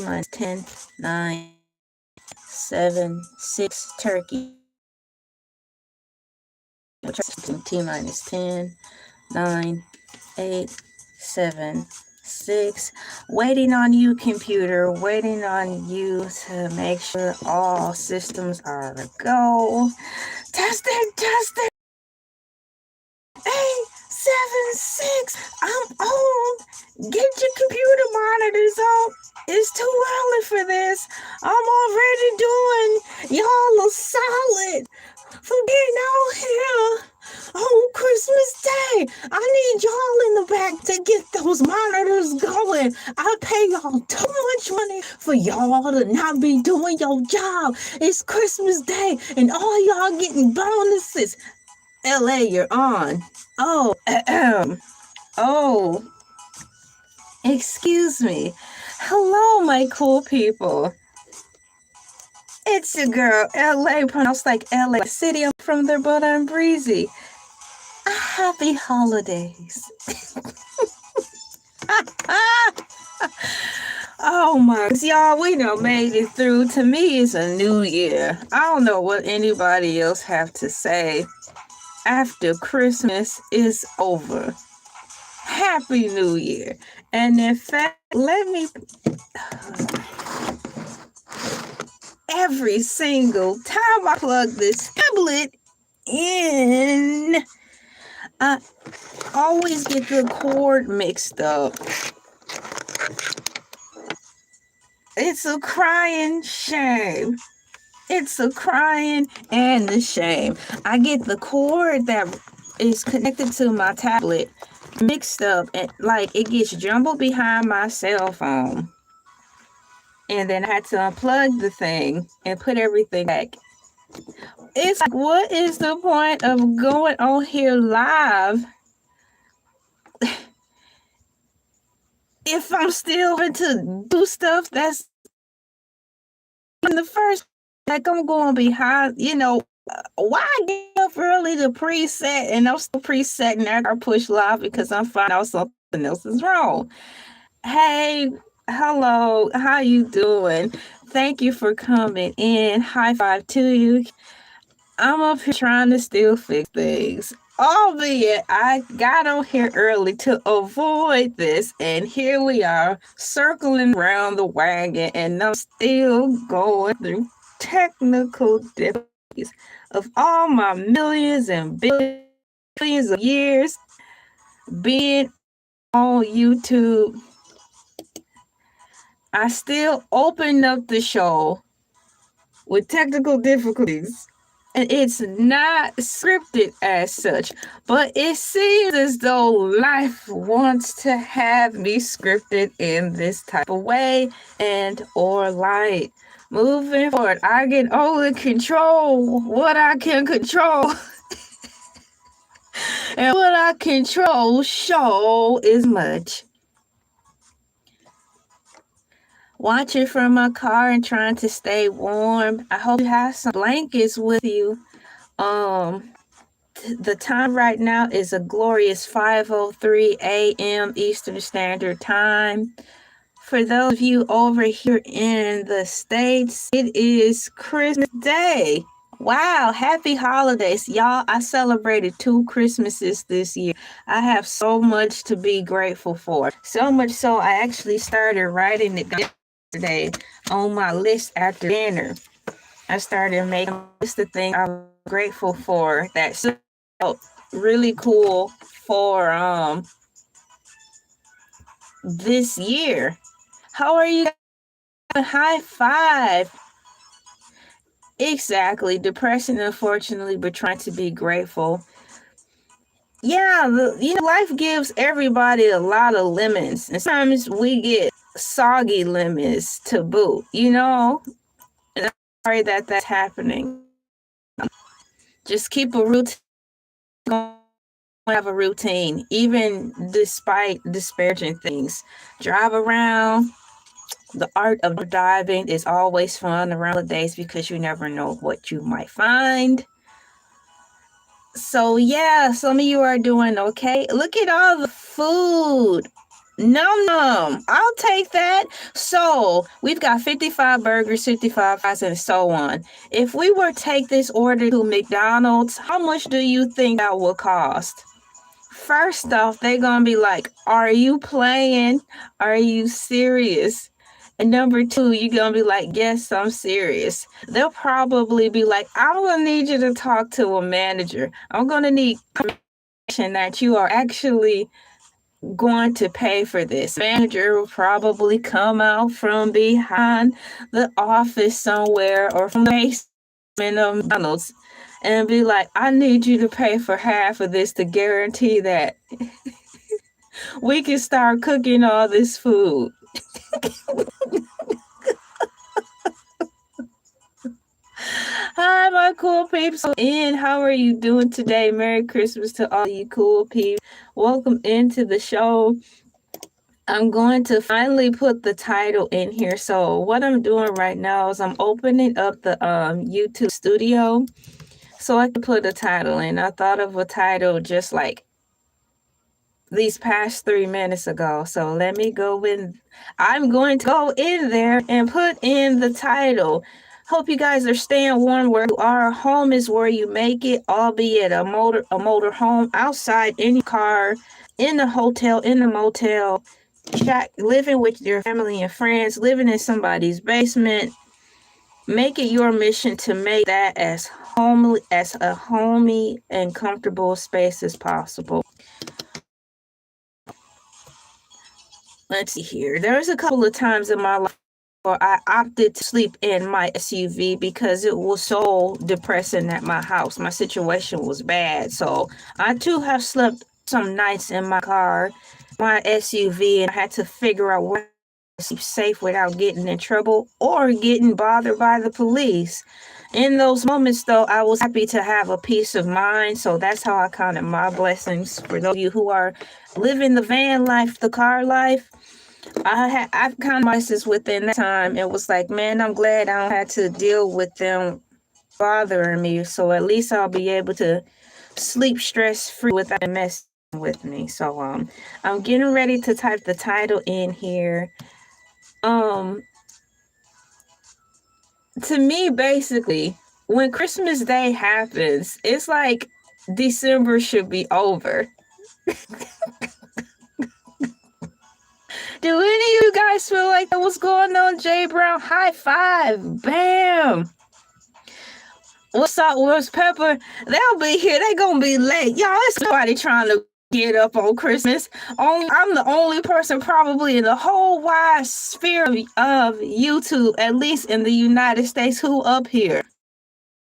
minus 10, 9, 7, 6, turkey. T minus 10, 9, 8, 7, 6. Waiting on you, computer. Waiting on you to make sure all systems are a go. Testing, testing. 8, 7, 6. I'm on. Get your computer monitors on. It's too early for this. I'm already doing y'all a solid for being out here on Christmas Day. I need y'all in the back to get those monitors going. I pay y'all too much money for y'all to not be doing your job. It's Christmas Day and all y'all getting bonuses. LA, you're on. Oh, oh, excuse me. Hello, my cool people. It's your girl, LA, pronounced like LA City. I'm from there, but I'm breezy. Happy holidays. Oh my, y'all, we done made it through. To me, it's a new year. I don't know what anybody else have to say. After Christmas is over. Happy New Year. And in fact, let me... Every single time I plug this tablet in, I always get the cord mixed up. It's a crying shame. It's a crying and a shame. I get the cord that is connected to my tablet mixed up, and like it gets jumbled behind my cell phone. And then I had to unplug the thing and put everything back. It's like, what is the point of going on here live if I'm still going to do stuff that's in the first, like I'm going behind, why get up early to preset and I'm still presetting after I push live because I'm finding out something else is wrong. Hey, hello, how you doing? Thank you for coming in. High five to you. I'm up here trying to still fix things. Albeit, I got on here early to avoid this, and here we are circling around the wagon, and I'm still going through technical difficulties of all my millions and billions of years being on YouTube. I still opened up the show with technical difficulties. And it's not scripted as such, but it seems as though life wants to have me scripted in this type of way and or light. Moving forward, I can only control what I can control. And what I control show is much. Watching from my car and trying to stay warm. I hope you have some blankets with you. The time right now is a glorious 5:03 a.m. Eastern Standard Time. For those of you over here in the States, it is Christmas Day. Wow, happy holidays. Y'all, I celebrated 2 Christmases this year. I have so much to be grateful for. So much so I actually started writing it yesterday on my list after dinner. I started making a list of things I'm grateful for that felt really cool for this year. How are you? High five. Exactly. Depression, unfortunately, but trying to be grateful. Yeah, life gives everybody a lot of lemons. And sometimes we get soggy lemons to boot, And I'm sorry that that's happening. Just keep a routine. Have a routine, even despite disparaging things. Drive around. The art of driving is always fun around the days because you never know what you might find. So yeah, some of you are doing okay. Look at all the food. Num num. I'll take that. So we've got 55 burgers, 55 fries, and so on. If we were to take this order to McDonald's, how much do you think that will cost? First off, they're gonna be like, "Are you playing? Are you serious?" And number two, you're gonna be like, "Yes, I'm serious." They'll probably be like, "I'm gonna need you to talk to a manager. I'm gonna need confirmation that you are actually going to pay for this." Manager will probably come out from behind the office somewhere or from the basement of McDonald's and be like, "I need you to pay for half of this to guarantee that we can start cooking all this food." Hi, my cool peeps. How are you doing today? Merry Christmas to all you cool peeps. Welcome into the show. I'm going to finally put the title in here. So what I'm doing right now is I'm opening up the YouTube studio so I can put a title in. I thought of a title just like these past 3 minutes ago. So let me go in. I'm going to go in there and put in the title. Hope you guys are staying warm where you are. Home is where you make it, albeit a motor home, outside, in your car, in the hotel, in the motel, shack, living with your family and friends, living in somebody's basement. Make it your mission to make that as a homey and comfortable space as possible. Let's see here. There's a couple of times in my life where I opted to sleep in my SUV because it was so depressing at my house. My situation was bad. So I too have slept some nights in my car, my SUV, and I had to figure out where to sleep safe without getting in trouble or getting bothered by the police. In those moments, though, I was happy to have a peace of mind. So that's how I counted my blessings. For those of you who are living the van life, the car life, I've kind of myself within that time. It was like, man, I'm glad I don't have to deal with them bothering me. So at least I'll be able to sleep stress free without messing with me. So I'm getting ready to type the title in here. To me, basically, when Christmas Day happens, it's like December should be over. Do any of you guys feel like that? What's going on, Jay Brown? High five. Bam. What's up, what's Pepper? They'll be here. They gonna be late. Y'all, it's nobody trying to get up on Christmas. I'm the only person probably in the whole wide sphere of YouTube, at least in the United States, who up here.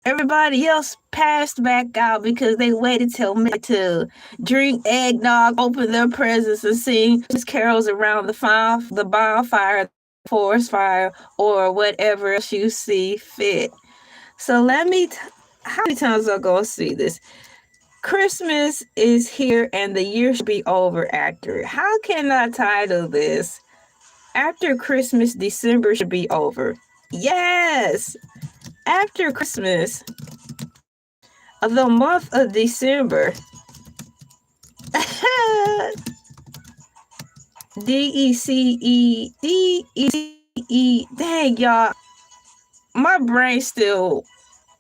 Everybody else passed back out because they waited till midnight to drink eggnog, open their presents, and sing carols around the bonfire, forest fire, or whatever else you see fit. So how many times am I going to see this? Christmas is here and the year should be over after. How can I title this? After Christmas, December should be over. Yes! After Christmas, the month of December. DECE. Dang, y'all. My brain's still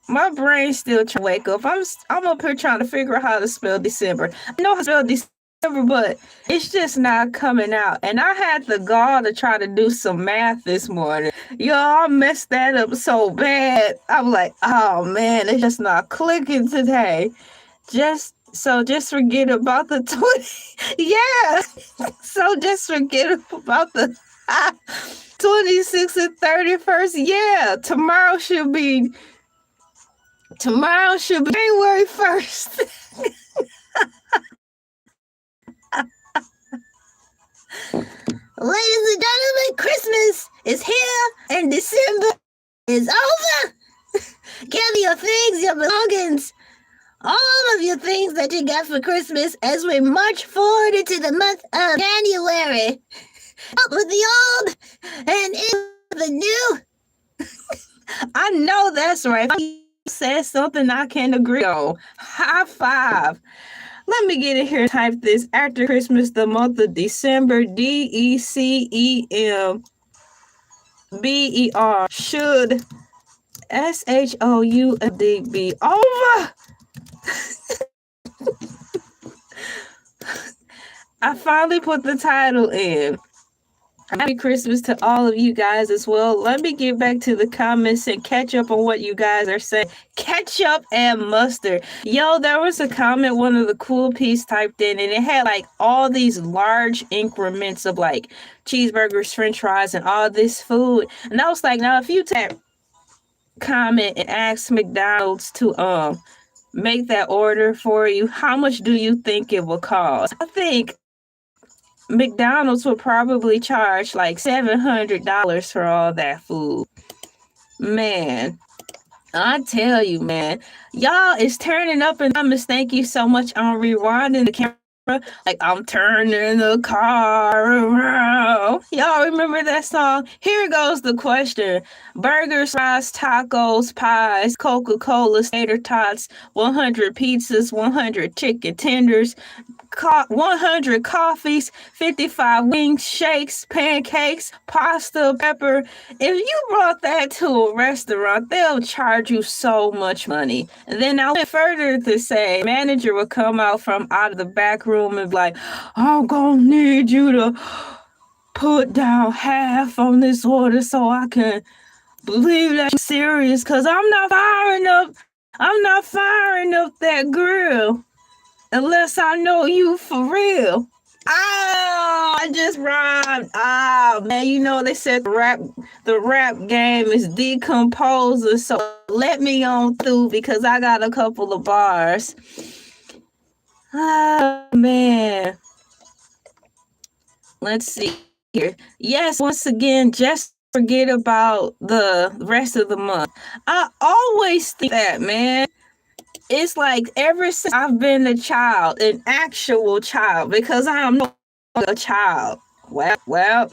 trying to wake up. I'm up here trying to figure out how to spell December. I know how to spell December, but it's just not coming out. And I had the gall to try to do some math this morning. Y'all, I messed that up so bad. I'm like, oh man, it's just not clicking today. Just forget about the 20. Yeah. So just forget about the 26th and 31st. Yeah. Tomorrow should be January 1st. Ladies and gentlemen, Christmas is here and December is over. Gather your things, your belongings, all of your things that you got for Christmas as we march forward into the month of January. Out with the old and in the new. I know that's right. If you said something I can agree on. High five. Let me get in here and type this. After Christmas, the month of December, DECEMBER, should SHOULD be over. I finally put the title in. Happy Christmas to all of you guys as well. Let me get back to the comments and catch up on what you guys are saying. Ketchup and mustard. Yo, there was a comment one of the cool peeps typed in, and it had like all these large increments of like cheeseburgers, french fries, and all this food. And I was like, now if you tap comment and ask McDonald's to make that order for you, how much do you think it will cost? I think McDonald's will probably charge like $700 for all that food. Man, I tell you, man, y'all is turning up in numbers. Thank you so much on rewinding the camera. Like I'm turning the car around. Y'all remember that song? Here goes the question. Burgers, fries, tacos, pies, Coca-Cola, tater tots, 100 pizzas, 100 chicken tenders, 100 coffees, 55 wings, shakes, pancakes, pasta, pepper. If you brought that to a restaurant, they'll charge you so much money. And then I went further to say, manager will come out from out of the back room and be like, I'm gonna need you to put down half on this order so I can believe that you're serious, because I'm not firing up that grill unless I know you for real. Oh, I just rhymed. Oh, man, you know they said the rap game is decomposing, so let me on through because I got a couple of bars. Oh, man. Let's see here. Yes, once again, just forget about the rest of the month. I always think that, man. It's like ever since I've been a child, an actual child, because I am no longer a child. Well,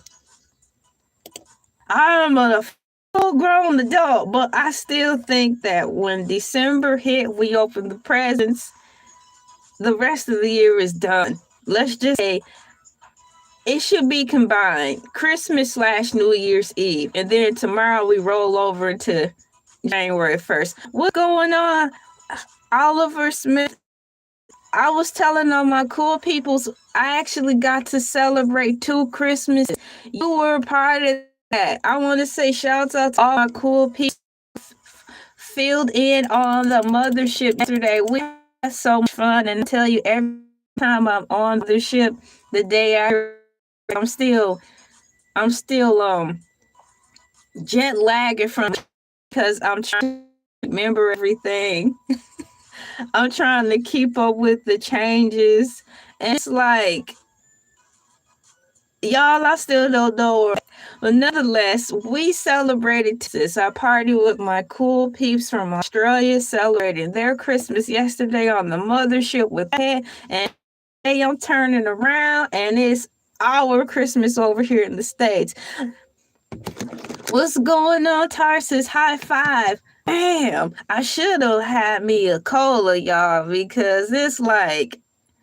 I'm a full-grown adult, but I still think that when December hit, we open the presents, the rest of the year is done. Let's just say it should be combined, Christmas / New Year's Eve, and then tomorrow we roll over to January 1st. What's going on? Oliver Smith, I was telling all my cool peoples, I actually got to celebrate 2 Christmases. You were a part of that. I want to say shouts out to all my cool people filled in on the mothership yesterday. We had so much fun, and I tell you, every time I'm on the ship, the day after, I'm still jet lagging from because I'm trying to remember everything. I'm trying to keep up with the changes. And it's like, y'all, I still don't know. But nonetheless, we celebrated this. I partied with my cool peeps from Australia, celebrating their Christmas yesterday on the mothership with Ed. And today I'm turning around, and it's our Christmas over here in the States. What's going on, Tarsus? High five. Bam! I should have had me a cola, y'all, because it's like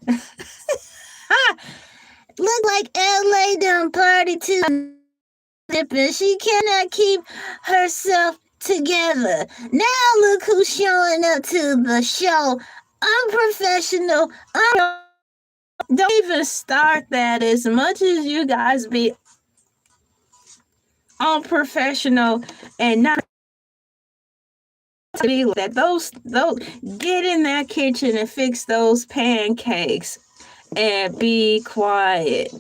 look like LA done party too, and she cannot keep herself together. Now look who's showing up to the show. Unprofessional. Don't even start that. As much as you guys be unprofessional and not to be that, those get in that kitchen and fix those pancakes and be quiet.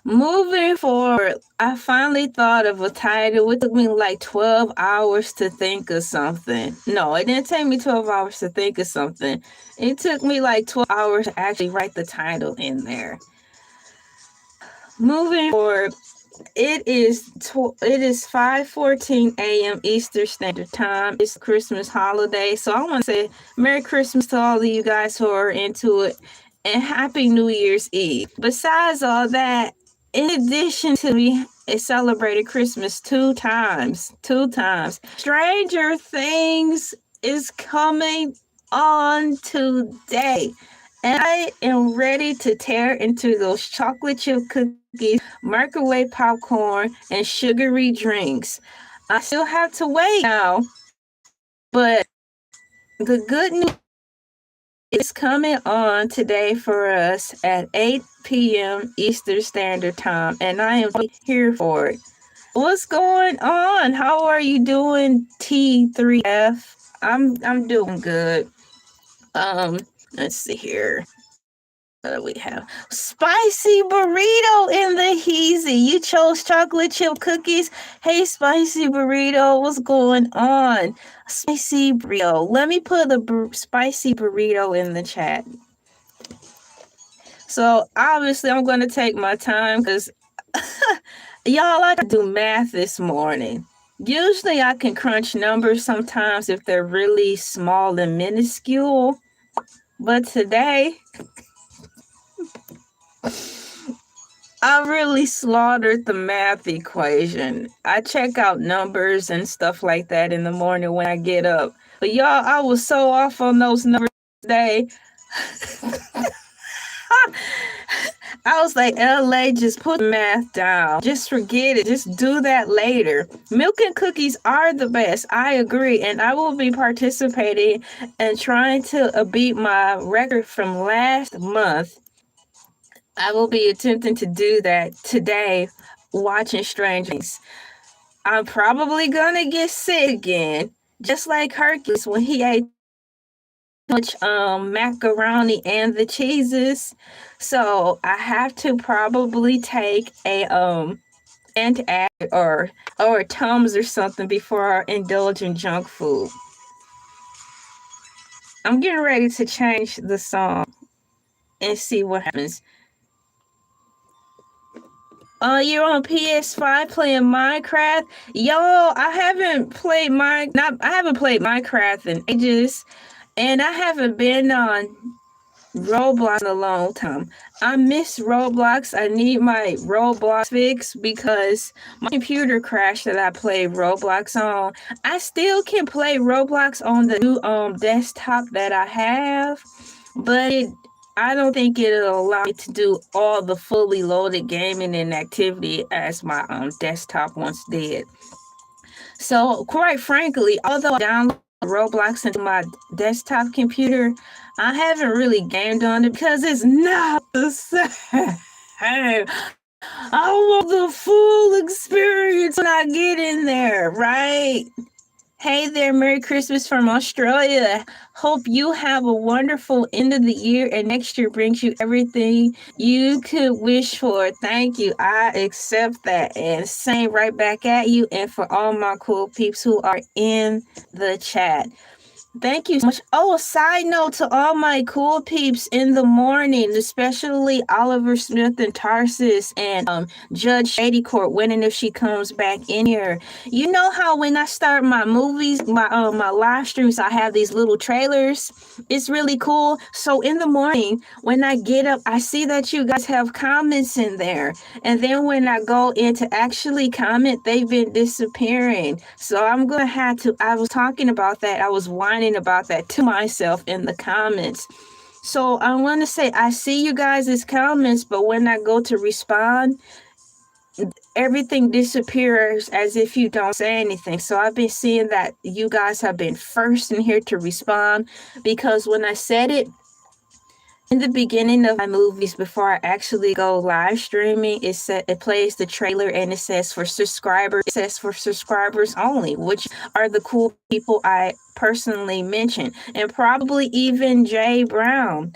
Moving forward, I finally thought of a title. It took me like 12 hours to think of something. No, it didn't take me 12 hours to think of something. It took me like 12 hours to actually write the title in there. Moving forward, it is 5:14 a.m. Eastern Standard Time. It's Christmas holiday, so I want to say Merry Christmas to all of you guys who are into it, and Happy New Year's Eve. Besides all that, in addition to me, it celebrated Christmas 2 times. Stranger Things is coming on today. And I am ready to tear into those chocolate chip cookies, microwave popcorn, and sugary drinks. I still have to wait now, but the good news is coming on today for us at 8 p.m. Eastern Standard Time, and I am here for it. What's going on? How are you doing, T3F? I'm doing good. Let's see here. What do we have? Spicy burrito in the heezy. You chose chocolate chip cookies. Hey, spicy burrito, what's going on? Spicy burrito. Let me put a spicy burrito in the chat. So obviously, I'm going to take my time because y'all, I do math this morning. Usually, I can crunch numbers sometimes if they're really small and minuscule. But today, I really slaughtered the math equation. I check out numbers and stuff like that in the morning when I get up. But y'all, I was so off on those numbers today. I was like, LA, just put math down. Just forget it. Just do that later. Milk and cookies are the best. I agree. And I will be participating and trying to beat my record from last month. I will be attempting to do that today, watching Stranger Things. I'm probably gonna get sick again, just like Hercules when he ate much macaroni and the cheeses. So I have to probably take a anti-acid or Tums or something before I indulge in junk food. I'm getting ready to change the song and see what happens. You're on PS5 playing Minecraft. Yo, I haven't played Minecraft in ages, and I haven't been on Roblox in a long time. I miss Roblox. I need my Roblox fix because my computer crashed that I played Roblox on. I still can play Roblox on the new desktop that I have, but I don't think it'll allow me to do all the fully loaded gaming and activity as my desktop once did. So, quite frankly, although I downloaded Roblox into my desktop computer, I haven't really gamed on it because it's not the same. I want the full experience when I get in there, right? Hey there, Merry Christmas from Australia. Hope you have a wonderful end of the year and next year brings you everything you could wish for. Thank you. I accept that and same right back at you and for all my cool peeps who are in the chat. Thank you so much. Oh, a side note to all my cool peeps in the morning, especially Oliver Smith and Tarsus and Judge Shady Court, when if she comes back in here. You know how when I start my movies, my live streams, I have these little trailers. It's really cool. So in the morning, when I get up, I see that you guys have comments in there. And then when I go in to actually comment, they've been disappearing. So I'm going to have to, I was talking about that. I was whining about that to myself in the comments. So I want to say, I see you guys' comments, but when I go to respond, everything disappears as if you don't say anything. So I've been seeing that you guys have been first in here to respond because when I said it in the beginning of my movies, before I actually go live streaming, it plays the trailer and it says for subscribers. It says for subscribers only, which are the cool people I personally mentioned, and probably even Jay Brown.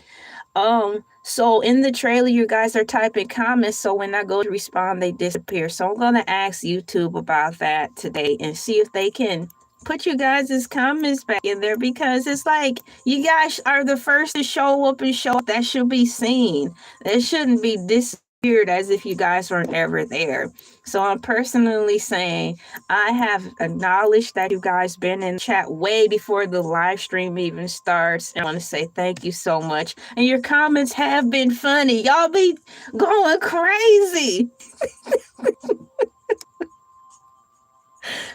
So in the trailer, you guys are typing comments. So when I go to respond, they disappear. So I'm gonna ask YouTube about that today and see if they can put you guys' comments back in there because it's like you guys are the first to show up and show up. That should be seen. That shouldn't be disappeared as if you guys weren't ever there. So I'm personally saying I have acknowledged that you guys been in chat way before the live stream even starts. And I want to say thank you so much. And your comments have been funny. Y'all be going crazy.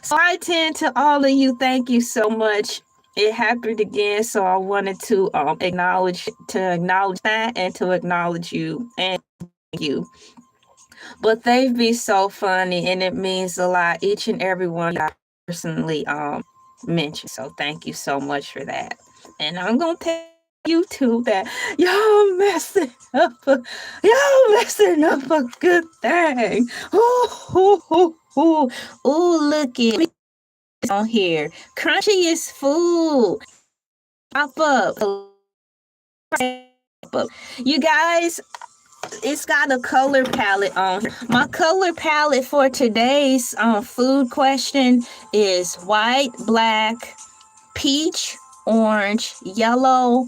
So I tend to all of you, thank you so much. it happened again, so I wanted to acknowledge that and to acknowledge you and you. But they've been so funny, and it means a lot. Each and every one I personally mentioned. So thank you so much for that. And I'm gonna tell YouTube that y'all messing up a good thing. Ooh, look it on here. Crunchy is food. Pop up. You guys, it's got a color palette on. My color palette for today's food question is white, black, peach, orange, yellow,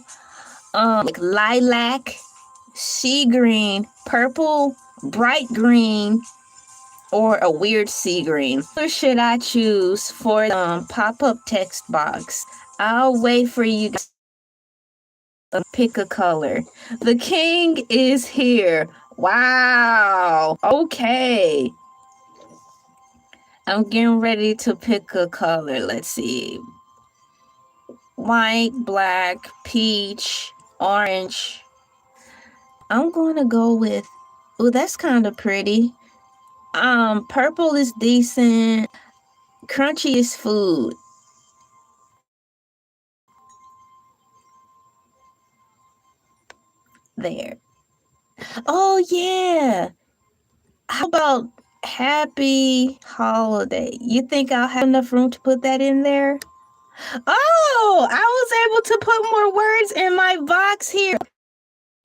lilac, sea green, purple, bright green, or a weird sea green. What should I choose for the pop-up text box? I'll wait for you guys to pick a color. The king is here. Wow. Okay. I'm getting ready to pick a color. Let's see. White, black, peach, orange. I'm going to go with, oh, that's kind of pretty. Purple is decent. Crunchy is food. There. Oh, yeah. How about happy holiday? You think I'll have enough room to put that in there? Oh, I was able to put more words in my box here.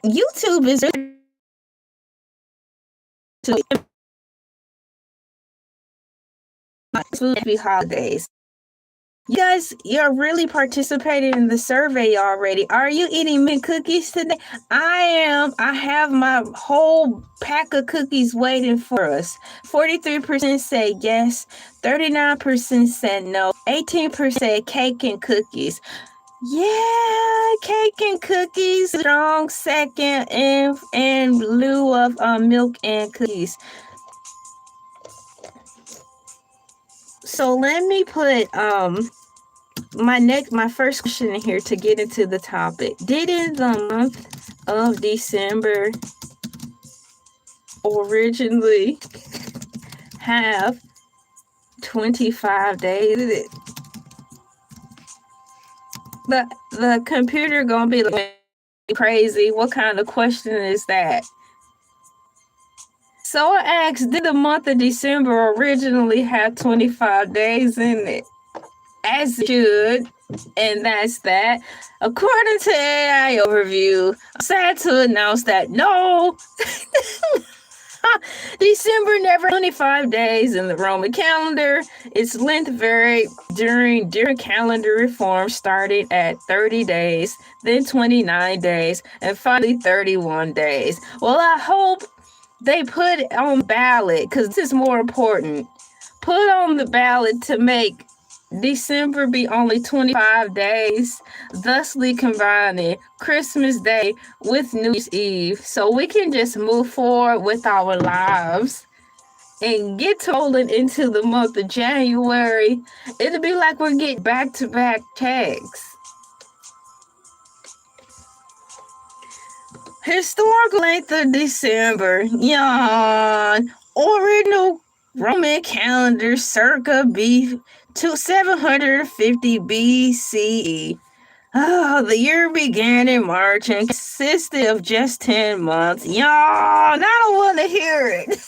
YouTube is happy holidays. You guys, you're really participating in the survey already. Are you eating mint cookies today? I am. I have my whole pack of cookies waiting for us. 43% say yes, 39% said no, 18% cake and cookies. Yeah, cake and cookies, strong second in lieu of milk and cookies. So let me put my first question in here to get into the topic. Didn't the month of December originally have 25 days? The computer gonna be like crazy. What kind of question is that? So I asked, did the month of December originally have 25 days in it? As it should, and that's that. According to AI Overview, I'm sad to announce that no, December never 25 days in the Roman calendar. Its length varied during calendar reform, starting at 30 days, then 29 days, and finally 31 days. Well, I hope they put it on ballot, because this is more important. Put on the ballot to make December be only 25 days, thusly combining Christmas Day with New Year's Eve, so we can just move forward with our lives and get rolling into the month of January. It'll be like we're getting back-to-back checks. Historical length of December. Yawn. Original Roman calendar circa to 750 BCE. Oh, the year began in March and consisted of just 10 months. Yawn. I don't want to hear it.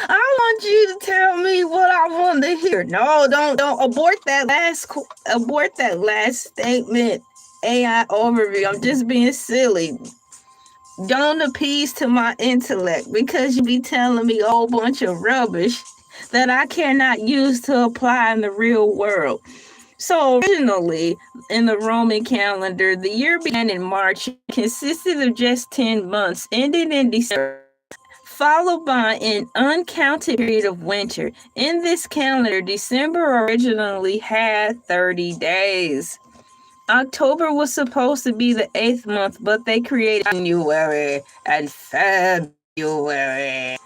I want you to tell me what I want to hear. No, don't abort that last statement. AI Overview. I'm just being silly. Don't appease to my intellect, because you be telling me a whole bunch of rubbish that I cannot use to apply in the real world. So originally, in the Roman calendar, the year began in March, consisted of just 10 months, ending in December, followed by an uncounted period of winter. In this calendar, December originally had 30 days. October was supposed to be the 8th month, but they created January and February.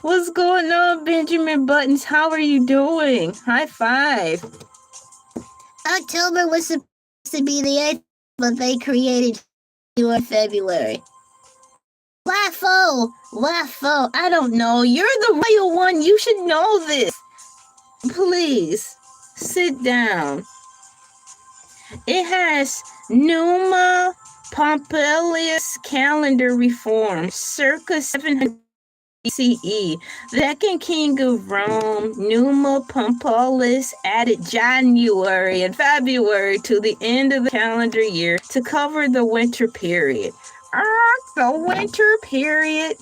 What's going on, Benjamin Buttons? How are you doing? High five. October was supposed to be the 8th, but they created you in February. Waffle, I don't know. You're the royal one. You should know this. Please, sit down. It has Numa Pompilius calendar reform, circa 700 BCE. The second king of Rome, Numa Pompilius, added January and February to the end of the calendar year to cover the winter period. The winter period.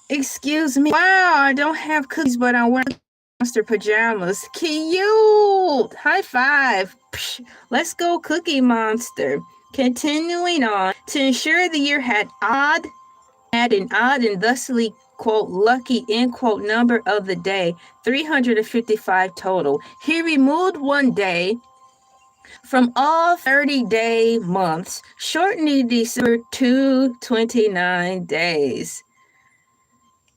Excuse me. Wow, I don't have cookies, but I'm wearing monster pajamas. Cute! High five. Psh, let's go, Cookie Monster. Continuing on, to ensure the year had an odd and thusly, quote, lucky, end quote, number of the day, 355 total. He removed one day from all 30-day months, shortening December to 29 days.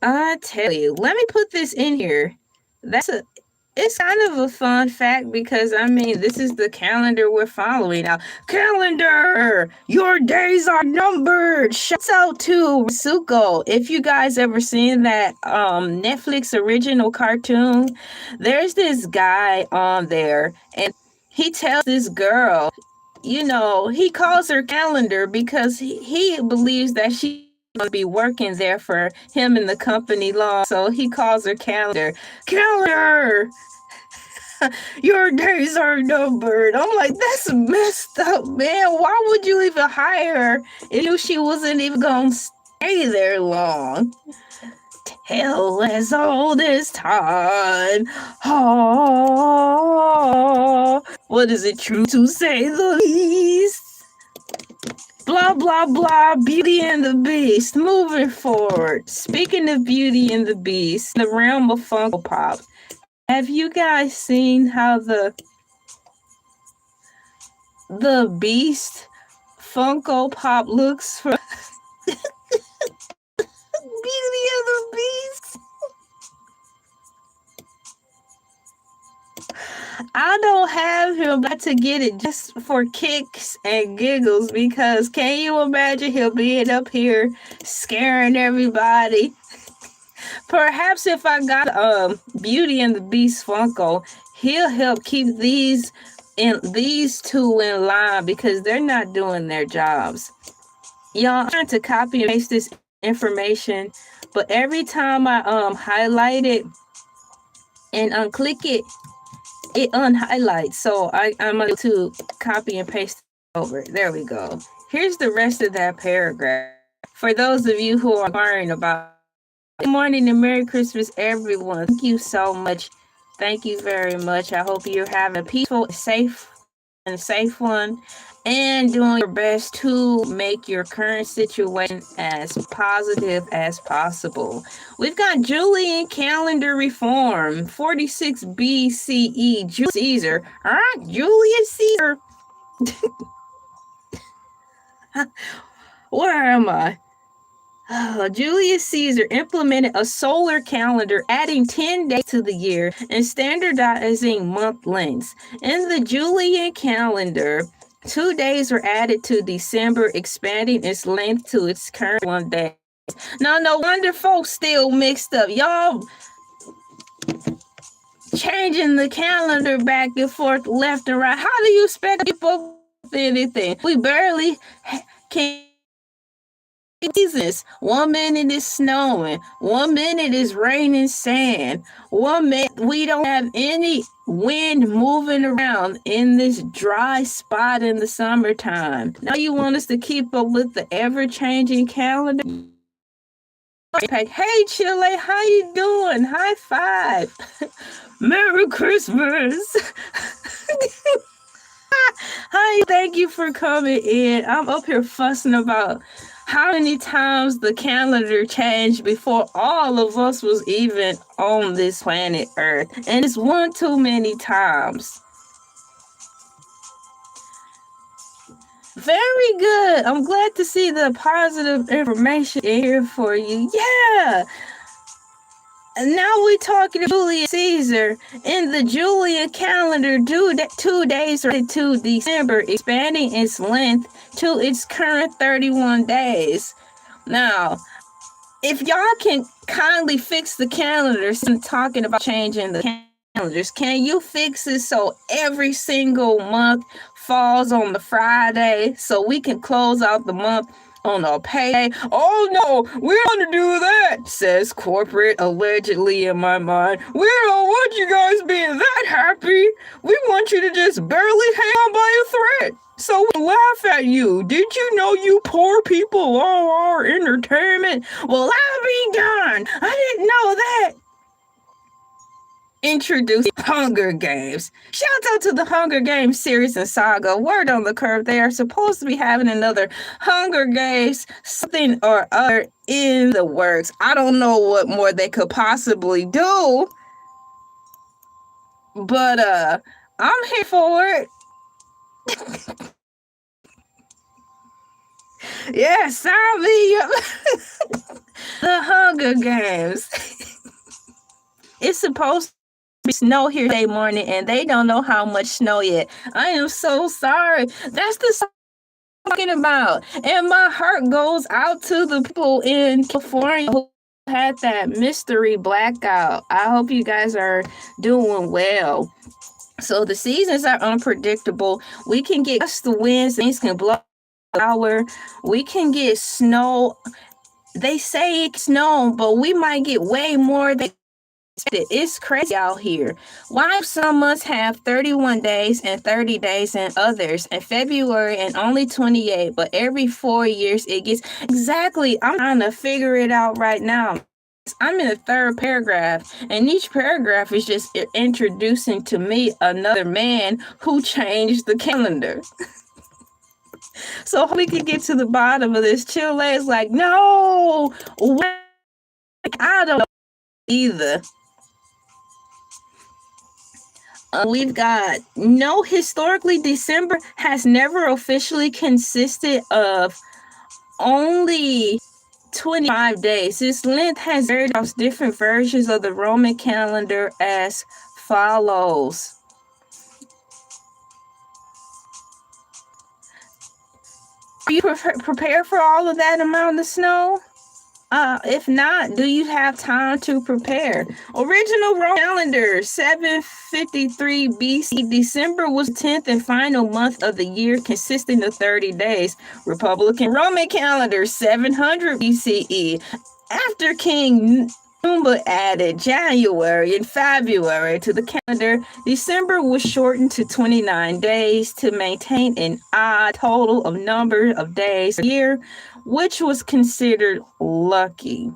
I tell you, let me put this in here. It's kind of a fun fact because, I mean, this is the calendar we're following now. Calendar! Your days are numbered! Shouts out to Suko. If you guys ever seen that Netflix original cartoon, there's this guy on there, and he tells this girl, he calls her calendar because he believes that she's going to be working there for him in the company long. So he calls her calendar. Calendar! Your days are numbered. I'm like, that's messed up, man. Why would you even hire her if she wasn't even going to stay there long? Hell as old as time. Oh, what is it true to say the least? Blah, blah, blah, Beauty and the Beast. Moving forward. Speaking of Beauty and the Beast, the realm of Funko Pop. Have you guys seen how the Beast Funko Pop looks for Beauty and the Beast? I don't have him, but to get it just for kicks and giggles, because can you imagine him being up here scaring everybody? Perhaps if I got Beauty and the Beast Funko, he'll help keep these two in line because they're not doing their jobs. Y'all, I'm trying to copy and paste this information, but every time I highlight it and unclick it, it unhighlights. So I'm going to copy and paste it over. There we go. Here's the rest of that paragraph. For those of you who are inquiring about, good morning and Merry Christmas, everyone. Thank you so much. Thank you very much. I hope you're having a peaceful, safe one, and doing your best to make your current situation as positive as possible. We've got Julian calendar reform, 46 BCE, Julius Caesar. All right, Julius Caesar. Where am I? Julius Caesar implemented a solar calendar, adding 10 days to the year and standardizing month lengths. In the Julian calendar, 2 days were added to December, expanding its length to its current 1 day. Now, no wonder folks still mixed up. Y'all changing the calendar back and forth, left and right. How do you expect to keep up with anything? We barely can. Seasons. 1 minute is snowing, 1 minute is raining sand, 1 minute we don't have any wind moving around in this dry spot in the summertime. Now you want us to keep up with the ever-changing calendar? Hey Chile, how you doing? High five. Merry Christmas. Hi, thank you for coming in. I'm up here fussing about how many times the calendar changed before all of us was even on this planet Earth. And it's one too many times. Very good. I'm glad to see the positive information in here for you. Yeah. now we're talking to Julius Caesar. In the Julian calendar, 2 days to December, expanding its length to its current 31 days. Now, if y'all can kindly fix the calendars, I'm talking about changing the calendars, can you fix it so every single month falls on the Friday so we can close out the month on a payday? Oh no, we don't want to do that, says corporate allegedly in my mind. We don't want you guys being that happy. We want you to just barely hang on by a thread so we laugh at you. Did you know you poor people all are entertainment? Well, I'll be darned. I didn't know that. Introducing Hunger Games. Shout out to the Hunger Games series and saga. Word on the curve, they are supposed to be having another Hunger Games, something or other in the works. I don't know what more they could possibly do, but I'm here for it. Yes, I'll be the Hunger Games. It's supposed to snow here today morning, and they don't know how much snow yet. I am so sorry. That's the song I'm talking about. And my heart goes out to the people in California who had that mystery blackout. I hope you guys are doing well. So the seasons are unpredictable. We can get gust of winds, things can blow hour. We can get snow. They say it's snow, but we might get way more than it's crazy out here. Why some months have 31 days and 30 days and others in February and only 28, but every 4 years it gets exactly. I'm trying to figure it out right now. I'm in the third paragraph, and each paragraph is just introducing to me another man who changed the calendar. So we can get to the bottom of this. Chile is like, no, I don't know either. We've got no, historically December has never officially consisted of only 25 days. Its length has varied across different versions of the Roman calendar as follows. Are you prepared for all of that amount of snow? If not, do you have time to prepare? Original Roman calendar, 753 BC. December was the 10th and final month of the year, consisting of 30 days. Republican Roman calendar, 700 BCE. After King Numba added January and February to the calendar, December was shortened to 29 days to maintain an odd total of number of days a year, which was considered lucky.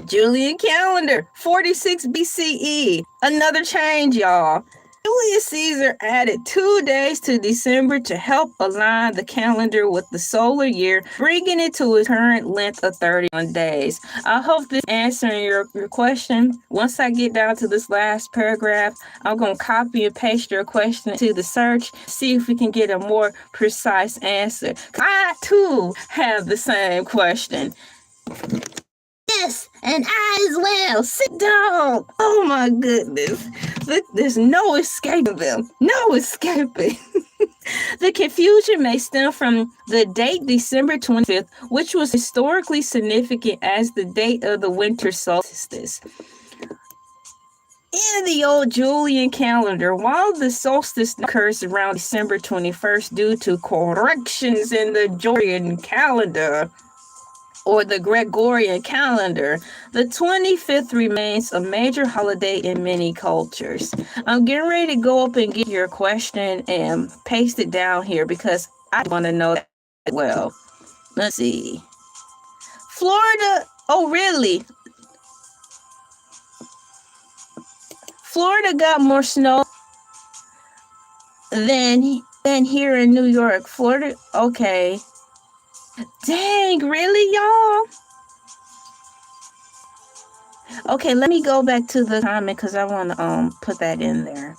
Julian calendar, 46 BCE. Another change, y'all. Julius Caesar added 2 days to December to help align the calendar with the solar year, bringing it to its current length of 31 days. I hope this answering your question. Once I get down to this last paragraph, I'm going to copy and paste your question to the search, see if we can get a more precise answer. I, too, have the same question. Yes, and I as well. Sit down. Oh my goodness. There's no escaping them. No escaping. The confusion may stem from the date December 25th, which was historically significant as the date of the winter solstice. In the old Julian calendar, while the solstice occurs around December 21st due to corrections in the Julian calendar, or the Gregorian calendar, the 25th remains a major holiday in many cultures. I'm getting ready to go up and get your question and paste it down here because I want to know that well. Let's see. Florida, oh really? Florida got more snow than here in New York. Florida, okay. Dang, really, y'all? Okay, let me go back to the comment because I want to put that in there.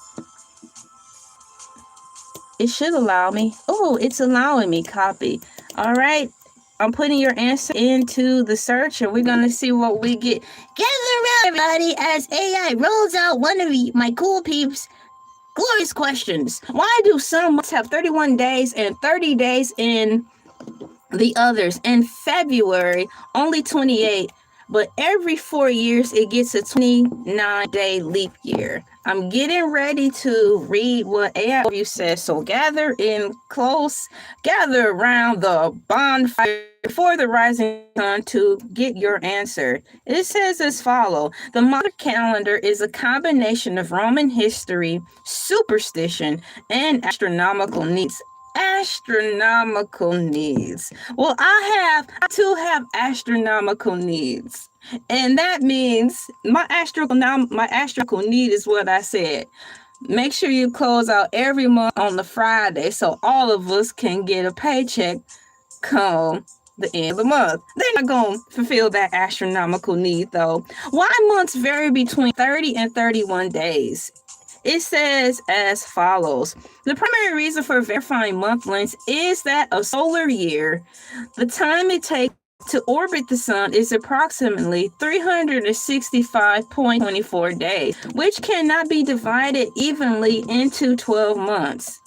It should allow me. Oh, it's allowing me. Copy. All right. I'm putting your answer into the search, and we're gonna see what we get. Gather around, everybody, as AI rolls out one of my cool peeps' glorious questions. Why do some months have 31 days and 30 days in the others? In February, only 28, but every 4 years it gets a 29-day leap year. I'm getting ready to read what AI review says, so gather in close, gather around the bonfire before the rising sun to get your answer. It says as follows: the modern calendar is a combination of Roman history, superstition, and astronomical needs. Astronomical needs. Well, I too have astronomical needs. And that means my astronomical need is what I said. Make sure you close out every month on the Friday so all of us can get a paycheck come the end of the month. They're not going to fulfill that astronomical need though. Why months vary between 30 and 31 days? It says as follows: the primary reason for verifying month lengths is that a solar year, the time it takes to orbit the sun, is approximately 365.24 days, which cannot be divided evenly into 12 months.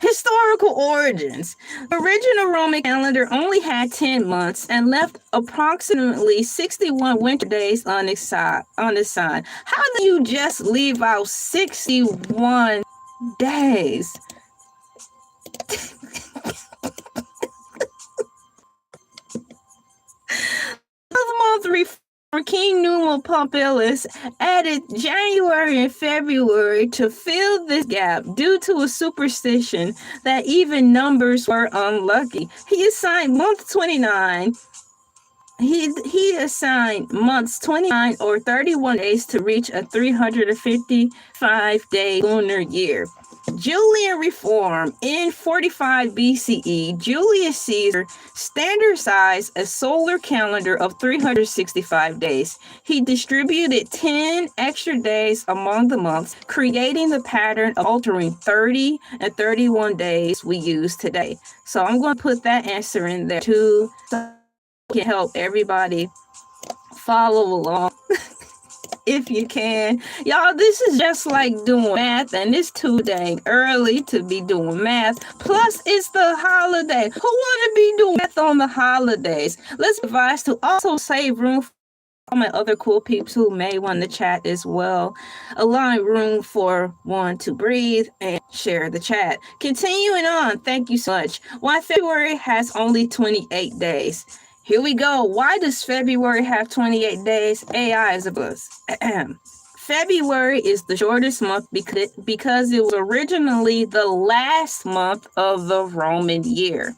Historical origins. The original Roman calendar only had 10 months and left approximately 61 winter days on its side. How do you just leave out 61 days? The month for King Numa Pompilius added January and February to fill this gap due to a superstition that even numbers were unlucky. He assigned month 29. He assigned months 29 or 31 days to reach a 355-day lunar year. Julian reform. In 45 BCE, Julius Caesar standardized a solar calendar of 365 days. He distributed 10 extra days among the months, creating the pattern of altering 30 and 31 days we use today. So I'm going to put that answer in there too, so I can help everybody follow along. If you can. Y'all, this is just like doing math, and it's too dang early to be doing math. Plus, it's the holiday. Who want to be doing math on the holidays? Let's advise to also save room for all my other cool peeps who may want to chat as well. Allowing room for one to breathe and share the chat. Continuing on, thank you so much. Why February has only 28 days. Here we go. Why does February have 28 days? AI is a buzz. February is the shortest month because it was originally the last month of the Roman year.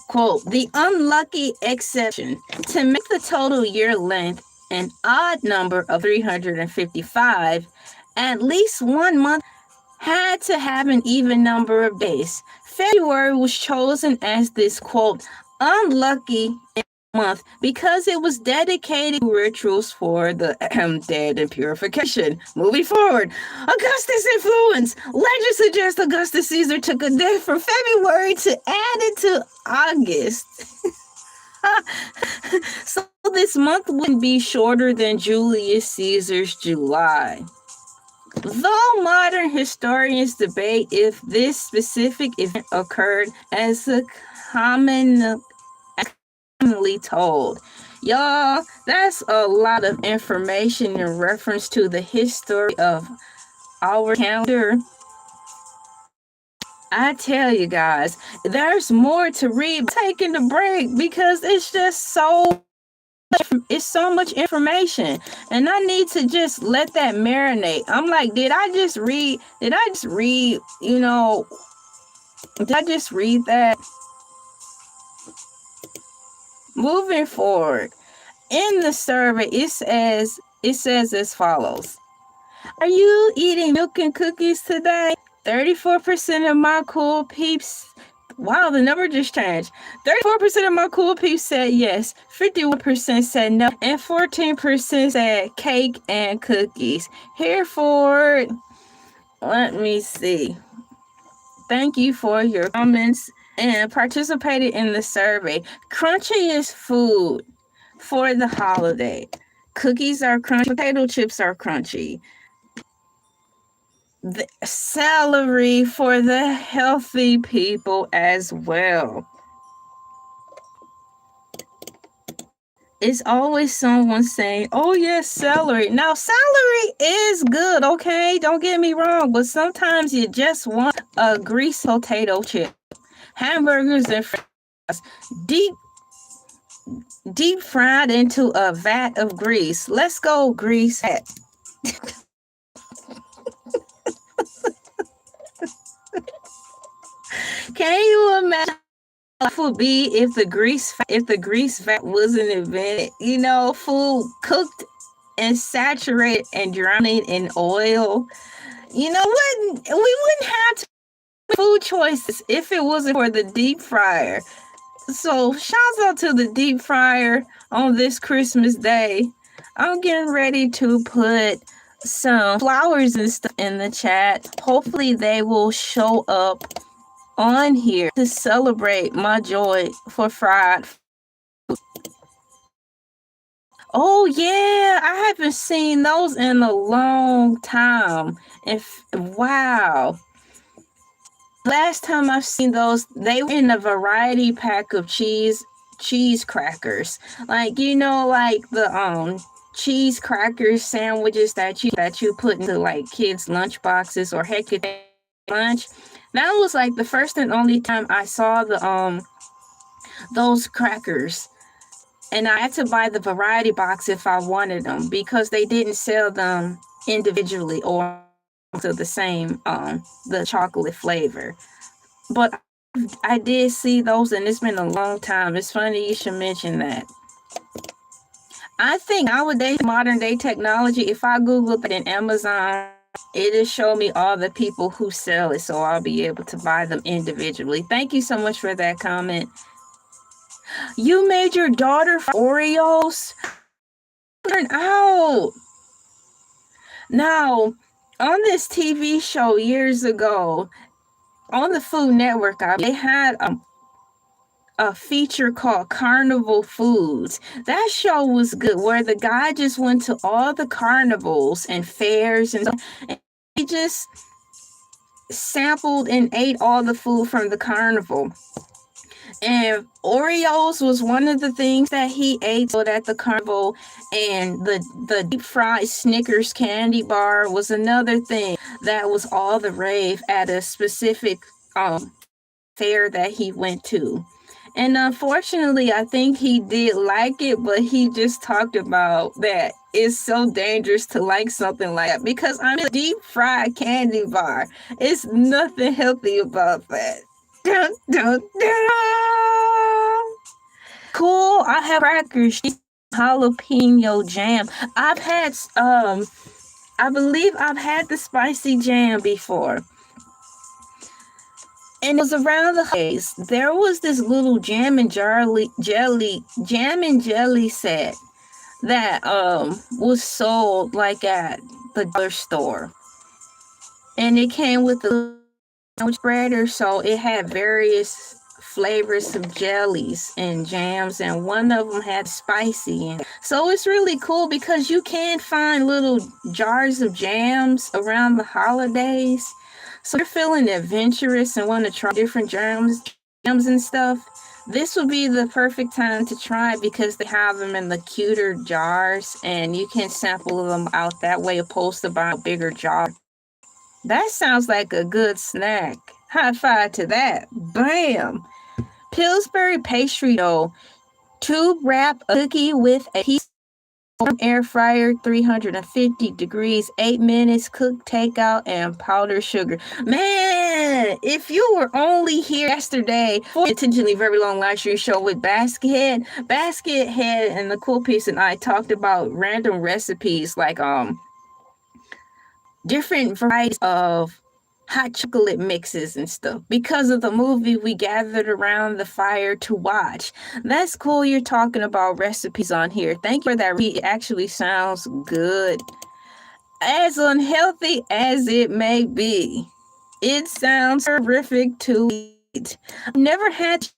Quote, the unlucky exception: to make the total year length an odd number of 355, at least one month had to have an even number of days. February was chosen as this, quote, unlucky month because it was dedicated to rituals for the dead and purification. Moving forward, Augustus' influence. Legend suggests Augustus Caesar took a day from February to add it to August. So this month wouldn't be shorter than Julius Caesar's July. Though modern historians debate if this specific event occurred as a commonly told. Y'all, that's a lot of information in reference to the history of our calendar. I tell you guys, there's more to read. Taking a break because it's just so much information, and I need to just let that marinate. I'm like, did I just read did I just read that? Moving forward, in the survey, it says as follows: are you eating milk and cookies today? 34% of my cool peeps. Wow, the number just changed. 34% of my cool peeps said yes, 51% said no, and 14% said cake and cookies. Here for it, let me see. Thank you for your comments and participated in the survey. Crunchiest food for the holiday. Cookies are crunchy. Potato chips are crunchy. The celery for the healthy people as well. It's always someone saying, oh yes, celery. Now, celery is good, okay? Don't get me wrong, but sometimes you just want a greased potato chip. Hamburgers and fries, deep fried into a vat of grease. Let's go grease hat. Can you imagine life would be if the grease vat wasn't invented? You know, food cooked and saturated and drowning in oil. You know what? We wouldn't have food choices if it wasn't for the deep fryer. So shouts out to the deep fryer on this Christmas day. I'm getting ready to put some flowers and stuff in the chat. Hopefully they will show up on here to celebrate my joy for fried food. Oh yeah, I haven't seen those in a long time. Wow. Last time I've seen those, they were in a variety pack of cheese crackers. Like, you know, like the cheese crackers sandwiches that you put into like kids' lunch boxes or heck your lunch. That was like the first and only time I saw the those crackers. And I had to buy the variety box if I wanted them because they didn't sell them individually or to the same the chocolate flavor. But I did see those, and it's been a long time. It's funny you should mention that. I think nowadays, modern day technology, if I Google it in Amazon, it'll show me all the people who sell it, so I'll be able to buy them individually. Thank you so much for that comment. You made your daughter Oreos? Turn out. Now, on this TV show years ago, on the Food Network, they had a feature called Carnival Foods. That show was good, where the guy just went to all the carnivals and fairs and he just sampled and ate all the food from the carnival. And Oreos was one of the things that he ate at the carnival, and the deep fried Snickers candy bar was another thing that was all the rave at a specific fair that he went to. And unfortunately, I think he did like it, but he just talked about that it's so dangerous to like something like that because I'm a deep fried candy bar. It's nothing healthy about that. Dun, dun, dun. Cool. I have crackers, jalapeno jam. I've had I believe I've had the spicy jam before. And it was around the holidays. There was this little jam and jelly set that was sold like at the dollar store. And it came with the sandwich spreader, so it had various flavors of jellies and jams, and one of them had spicy in it. So it's really cool because you can find little jars of jams around the holidays. So if you're feeling adventurous and want to try different jams and stuff, this would be the perfect time to try it because they have them in the cuter jars and you can sample them out that way opposed to buying a bigger jar. That sounds like a good snack. High five to that. Bam! Pillsbury pastry dough. Tube wrap a cookie with a piece of air fryer, 350 degrees, 8 minutes, cook, takeout, and powdered sugar. Man, if you were only here yesterday for the intentionally very long live stream show with Baskethead and the Cool Piece and I talked about random recipes like different varieties of hot chocolate mixes and stuff because of the movie we gathered around the fire to watch. That's cool you're talking about recipes on here. Thank you for that. It actually sounds good. As unhealthy as it may be. It sounds terrific to eat. I've never had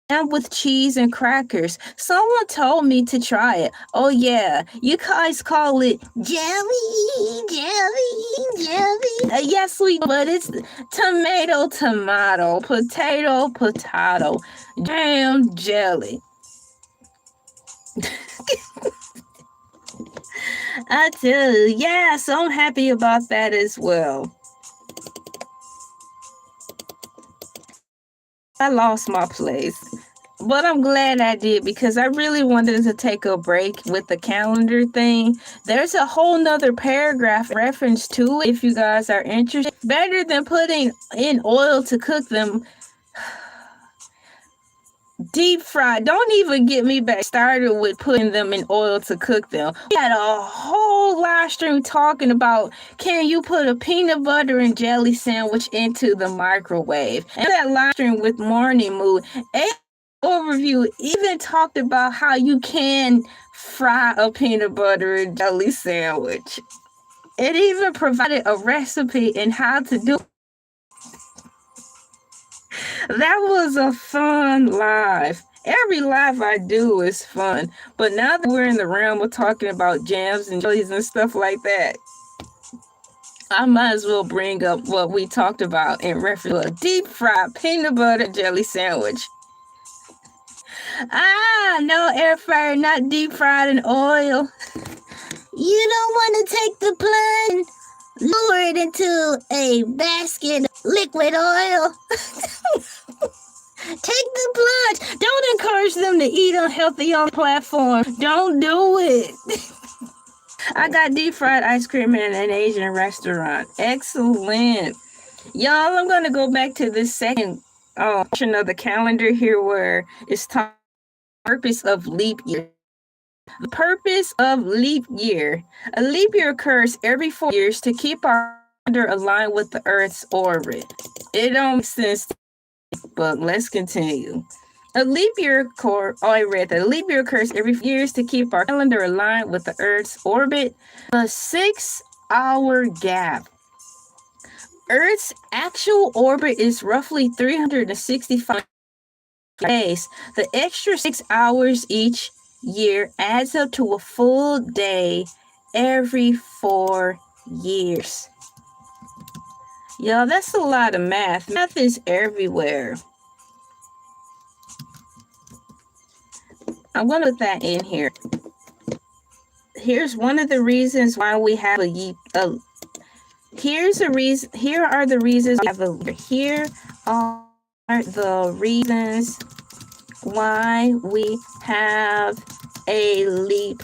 jam with cheese and crackers. Someone told me to try it. Oh yeah, you guys call it Jelly, jelly, jelly. yes, but it's tomato, tomato, potato, potato, jam, jelly. I tell you, yeah, so I'm happy about that as well. I lost my place. But I'm glad I did because I really wanted to take a break with the calendar thing. There's a whole nother paragraph reference to it if you guys are interested. Better than putting in oil to cook them. Deep fried. Don't even get me back started with putting them in oil to cook them. We had a whole live stream talking about can you put a peanut butter and jelly sandwich into the microwave. And that live stream with Morning Mood, overview even talked about how you can fry a peanut butter and jelly sandwich. It even provided a recipe and how to do it. That was a fun live. Every live I do is fun. But now that we're in the realm of talking about jams and jellies and stuff like that, I might as well bring up what we talked about in reference to a deep fried peanut butter jelly sandwich. No air fryer, not deep fried in oil. You don't want to take the plunge, lower it into a basket of liquid oil. Take the plunge. Don't encourage them to eat unhealthy on the platform. Don't do it. I got deep fried ice cream in an Asian restaurant. Excellent. Y'all, I'm going to go back to this second portion of the calendar here where it's talking purpose of leap year. The purpose of leap year. A leap year occurs every 4 years to keep our calendar aligned with the Earth's orbit. It don't make sense, but let's continue. A leap year I read that a leap year occurs every 4 years to keep our calendar aligned with the Earth's orbit. A 6-hour gap. Earth's actual orbit is roughly 365 days. The extra 6 hours each year adds up to a full day every 4 years. Y'all, that's a lot of math. Math is everywhere. I'm going to put that in here. Here's one of the reasons why we have here are the reasons we have here are the reasons why we have a leap.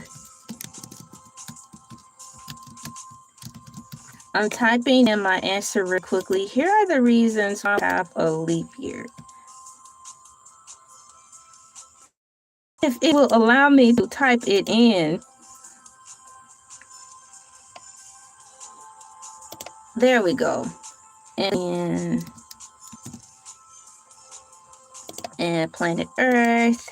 I'm typing in my answer real quickly. Here are the reasons why we have a leap year. If it will allow me to type it in. There we go. And planet Earth.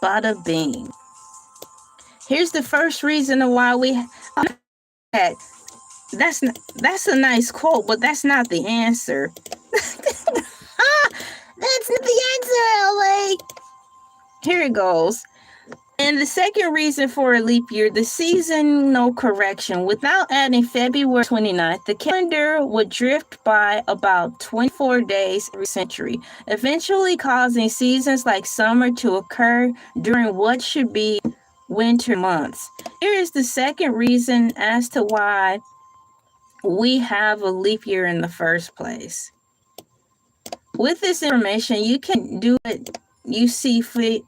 Bada bing. Here's the first reason why we that. That's a nice quote, but that's not the answer. That's not the answer, LA. Here it goes. And the second reason for a leap year, the seasonal correction. Without adding February 29th, the calendar would drift by about 24 days every century, eventually causing seasons like summer to occur during what should be winter months. Here is the second reason as to why we have a leap year in the first place. With this information, you can do what you see fit.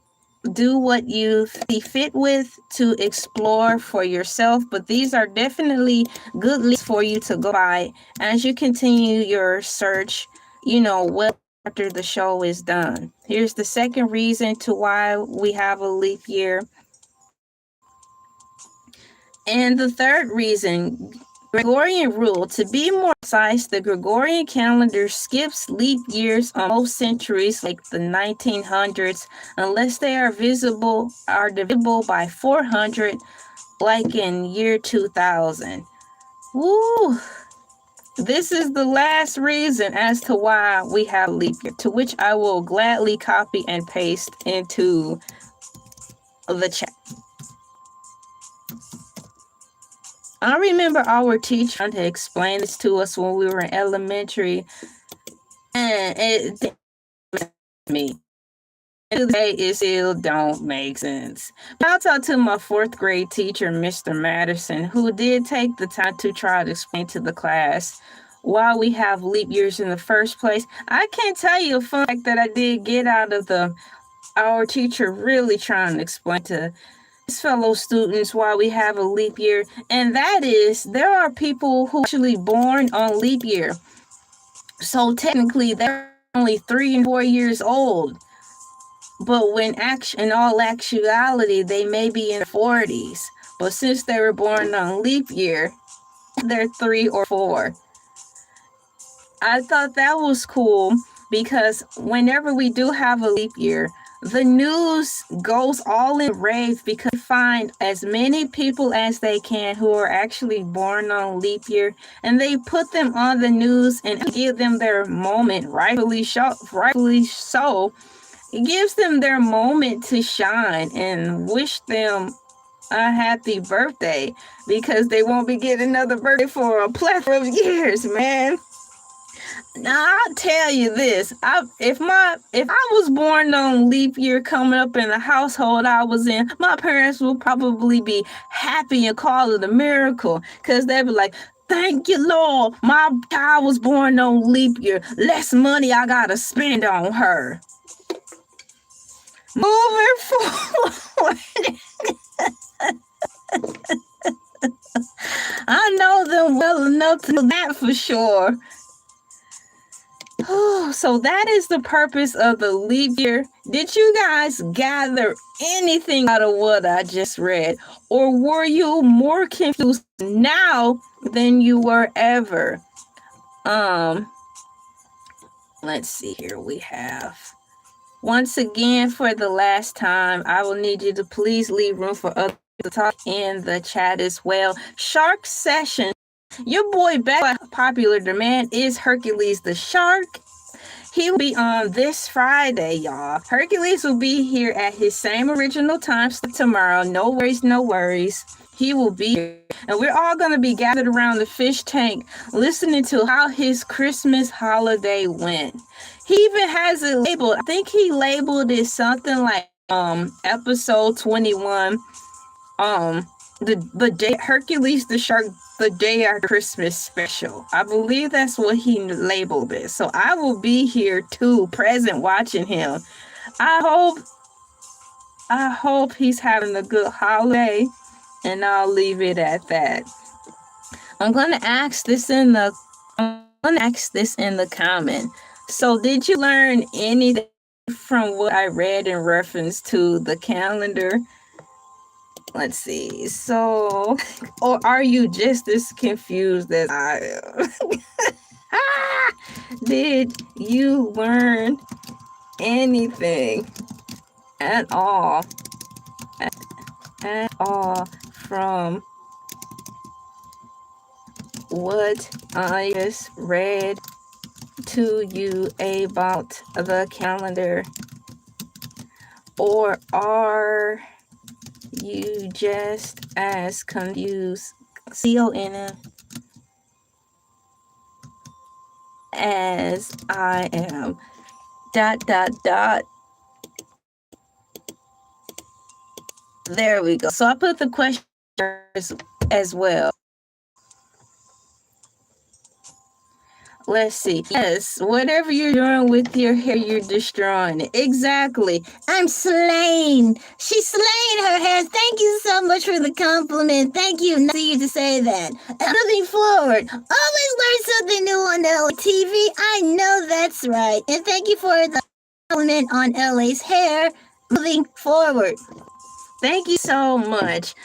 Do what you see fit with to explore for yourself, but these are definitely good leads for you to go by as you continue your search, well after the show is done. Here's the second reason to why we have a leap year. And the third reason, Gregorian rule. To be more precise, the Gregorian calendar skips leap years on most centuries like the 1900s unless they are divisible by 400 like in year 2000. Woo! This is the last reason as to why we have leap year, to which I will gladly copy and paste into the chat. I remember our teacher trying to explain this to us when we were in elementary, and it didn't make me. Today it still don't make sense. Shout out to my 4th grade teacher, Mr. Madison, who did take the time to try to explain to the class why we have leap years in the first place. I can't tell you a fun fact that I did get out of our teacher really trying to explain to his fellow students why we have a leap year, and that is there are people who are actually born on leap year. So technically they're only 3 and 4 years old. But in all actuality, they may be in their 40s. But since they were born on leap year, they're 3 or 4. I thought that was cool because whenever we do have a leap year, the news goes all in rave because they find as many people as they can who are actually born on leap year, and they put them on the news and give them their moment, rightfully so. It gives them their moment to shine and wish them a happy birthday because they won't be getting another birthday for a plethora of years, man. Now I'll tell you this: if I was born on leap year coming up in the household I was in, my parents would probably be happy and call it a miracle because they'd be like, "Thank you, Lord, my child was born on leap year. Less money I gotta spend on her." Moving forward, I know them well enough to know that for sure. So that is the purpose of the leap year. Did you guys gather anything out of what I just read? Or were you more confused now than you were ever? Let's see here. We have... Once again, for the last time, I will need you to please leave room for others to talk in the chat as well. Shark Session. Your boy back by popular demand is Hercules the Shark. He will be on this Friday, y'all. Hercules will be here at his same original time tomorrow. No worries, no worries. He will be here. And we're all going to be gathered around the fish tank listening to how his Christmas holiday went. He even has it labeled. I think he labeled it something like episode 21. The day Hercules the Shark, the day after Christmas special. I believe that's what he labeled it. So I will be here too, present, watching him. I hope he's having a good holiday, and I'll leave it at that. I'm gonna ask this in the comment. So did you learn anything from what I read in reference to the calendar? Let's see. So, or are you just as confused as I am? Did you learn anything at all from what I just read to you about the calendar? Or are you just as confused, CONM, as I am? ... There we go. So I put the question as well. Let's see. Yes, whatever you're doing with your hair, you're destroying it. Exactly. I'm slain. She's slaying her hair. Thank you so much for the compliment. Thank you. Nice of you to say that. Moving forward, always learn something new on Elay TV. I know that's right. And thank you for the compliment on Elay's hair. Moving forward. Thank you so much.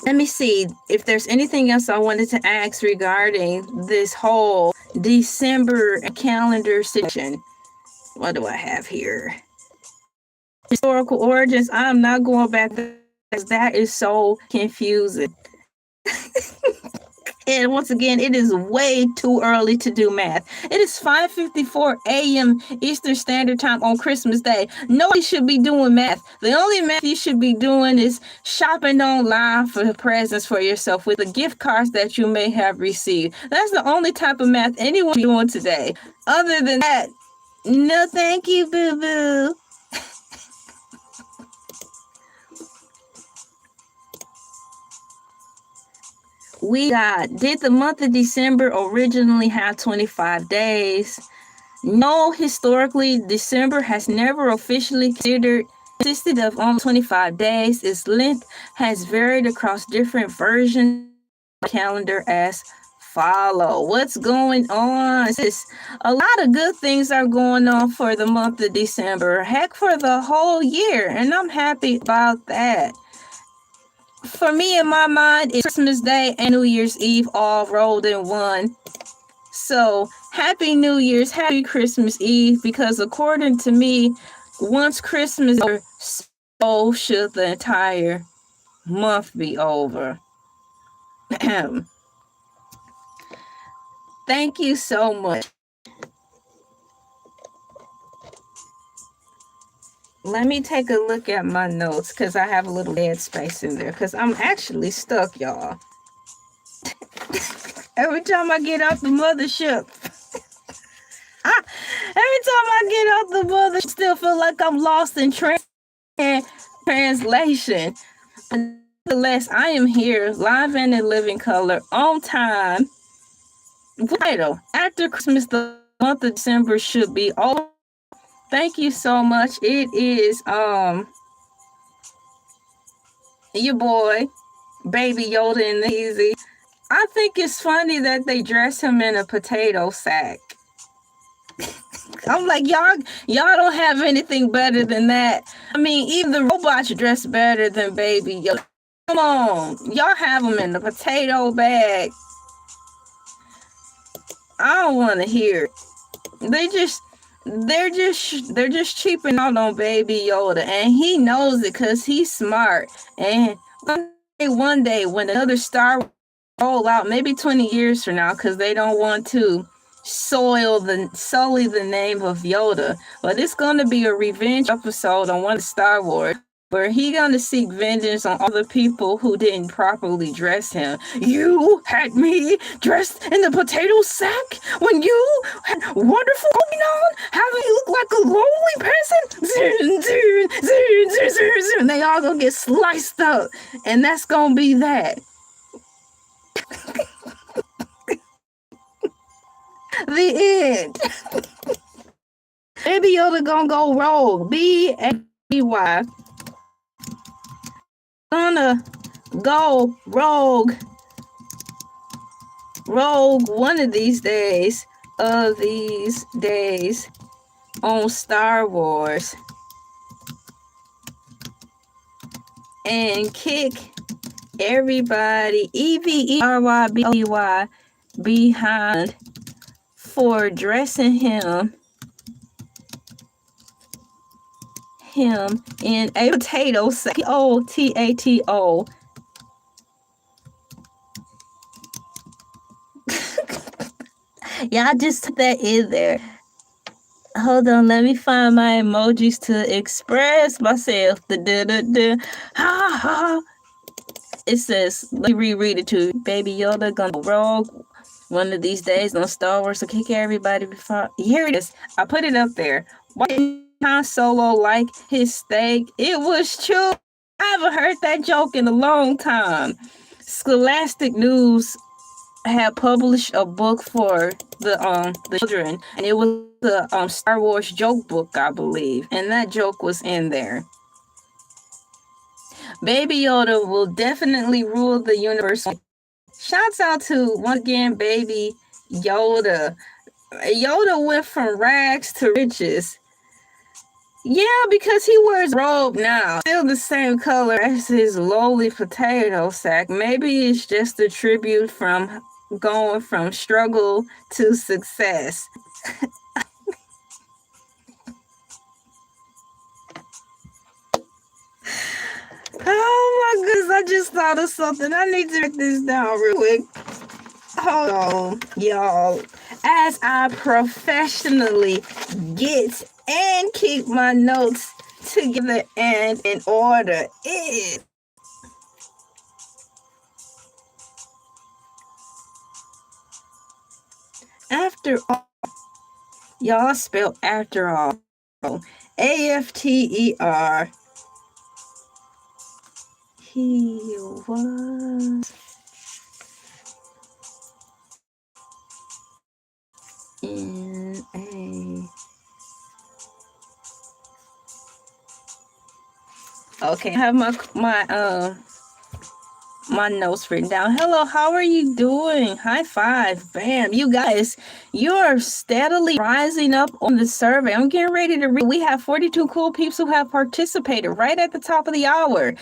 Let me see if there's anything else I wanted to ask regarding this whole December calendar section. What do I have here? Historical origins. I'm not going back that is so confusing. And once again, it is way too early to do math. It is 5:54 a.m. Eastern Standard Time on Christmas Day. Nobody should be doing math. The only math you should be doing is shopping online for presents for yourself with the gift cards that you may have received. That's the only type of math anyone should be doing today. Other than that, no thank you, boo-boo. We got, did the month of December originally have 25 days? No, historically, December has never officially consisted of only 25 days. Its length has varied across different versions of the calendar as follow. What's going on? A lot of good things are going on for the month of December. Heck, for the whole year. And I'm happy about that. For me, in my mind, it's Christmas Day and New Year's Eve all rolled in one. So, happy New Year's, happy Christmas Eve, because according to me, once Christmas is over, so should the entire month be over. Thank you so much. Let me take a look at my notes because I have a little dead space in there because I'm actually stuck, y'all. Every time I get off the mothership, I still feel like I'm lost in translation. Nonetheless, I am here, live and in living color, on time. Vital. After Christmas, the month of December should be over. Thank you so much. It is your boy, Baby Yoda and Easy. I think it's funny that they dress him in a potato sack. I'm like, y'all don't have anything better than that. I mean, even the robots dress better than Baby Yoda. Come on, y'all have him in the potato bag. I don't want to hear it. They're just cheaping out on Baby Yoda, and he knows it because he's smart. And one day when another star roll out, maybe 20 years from now, because they don't want to sully the name of Yoda, but it's gonna be a revenge episode on one of Star Wars where he gonna seek vengeance on all the people who didn't properly dress him. You had me dressed in the potato sack when you had wonderful going on, having you look like a lonely person. And they all gonna get sliced up, and that's gonna be that. The end. Baby Yoda gonna go rogue. B-A-B-Y. Gonna go rogue one of these days on Star Wars and kick everybody EVERYBY behind for dressing him in a potato sack. O-T-A-T-O. Y'all just put that in there. Hold on, let me find my emojis to express myself. Ha ha. It says, let me reread it to you. Baby Yoda gonna go rogue one of these days on Star Wars, so kick everybody before. Here it is. I put it up there. Why didn't Han Solo like his steak? It was true. I haven't heard that joke in a long time. Scholastic News had published a book for the children, and it was the Star Wars joke book, I believe, and that joke was in there. Baby Yoda will definitely rule the universe. Shouts out to, once again, Baby Yoda. Yoda went from rags to riches. Yeah, because he wears robe now. Still the same color as his lowly potato sack. Maybe it's just a tribute from going from struggle to success. Oh thought of something. I need to write this down real quick. Hold on, y'all. As I professionally get and keep my notes together and in order, is after all. Y'all spell after all. AFTER. He was in a... Okay, I have my notes written down. Hello, how are you doing? High five. Bam. You guys, you're steadily rising up on the survey. I'm getting ready to read. We have 42 cool peeps who have participated right at the top of the hour.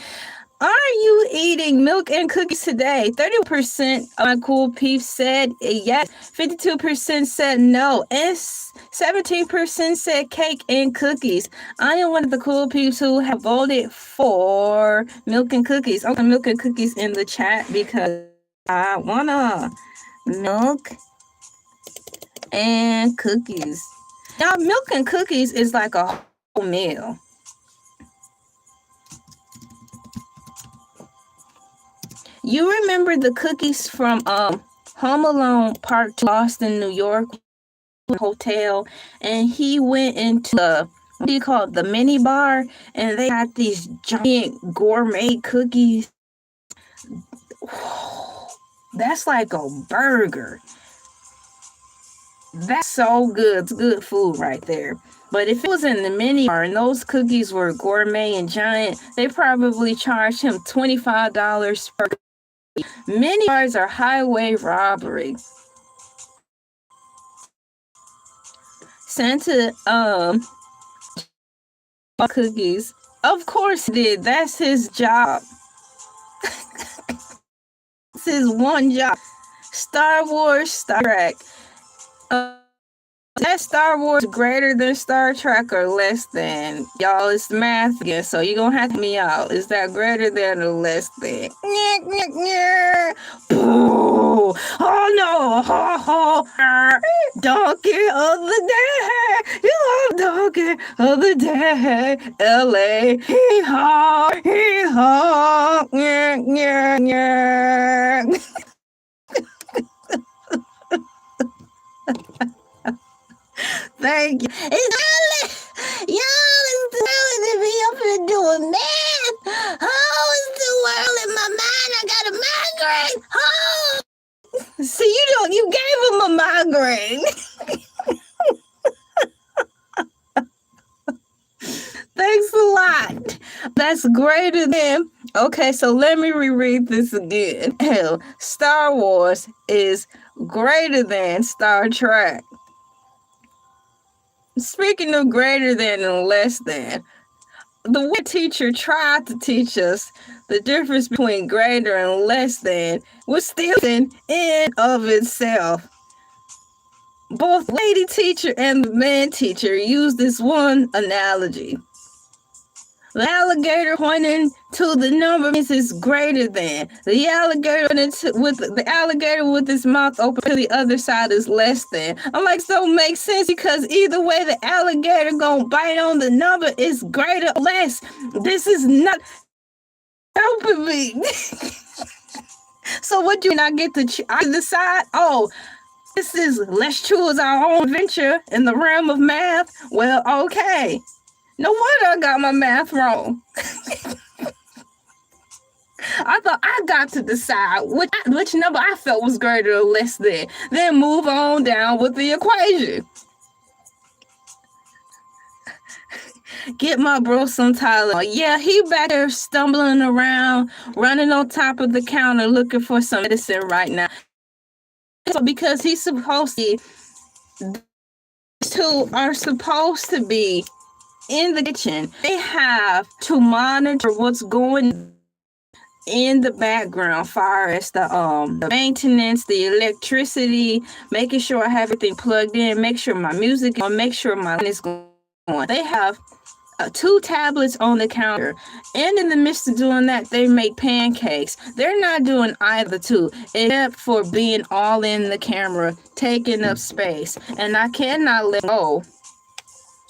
Are you eating milk and cookies today? 30% of my cool peeps said yes. 52% said no. And 17% said cake and cookies. I am one of the cool peeps who have voted for milk and cookies. I'm putting milk and cookies in the chat because I wanna milk and cookies. Now, milk and cookies is like a whole meal. You remember the cookies from Home Alone Part 2, Boston, New York hotel, and he went into the, what do you call it, the mini bar, and they had these giant gourmet cookies. That's like a burger. That's so good. It's good food right there. But if it was in the mini bar and those cookies were gourmet and giant, they probably charged him $25 per. Mini bars are highway robbery. Santa cookies. Of course he did. That's his job. It's his one job. Star Wars, Star Trek. That Star Wars greater than Star Trek or less than? Y'all, it's math again, so you're going to have to help me out. Is that greater than or less than? Boo! Oh no! Donkey of the day! You love donkey of the day! LA! Hee-haw! Hee-haw! Thank you. It's early. Y'all, it's too early to be up here doing math. Oh, it's too early in my mind. I got a migraine. Oh. See, you gave him a migraine. Thanks a lot. That's greater than. Okay, so let me reread this again. Hell, Star Wars is greater than Star Trek. Speaking of greater than and less than, the way teacher tried to teach us the difference between greater and less than was still in of itself. Both lady teacher and the man teacher used this one analogy. The alligator pointing to the number means it's greater than. The alligator with its mouth open to the other side is less than. I'm like, so it makes sense because either way the alligator gonna bite on the number is greater or less. This is not helping me. So what do I get to decide? Oh, let's choose our own venture in the realm of math. Well, okay. No wonder I got my math wrong. I thought I got to decide which number I felt was greater or less than. Then move on down with the equation. Get my bro some Tylenol. Yeah, he back there stumbling around, running on top of the counter looking for some medicine right now. So because he's supposed to, are supposed to be in the kitchen, they have to monitor what's going in the background, far as the maintenance, the electricity, making sure I have everything plugged in, make sure my music on, make sure my line is going. They have 2 tablets on the counter. And in the midst of doing that, they make pancakes. They're not doing either two, except for being all in the camera, taking up space. And I cannot let go.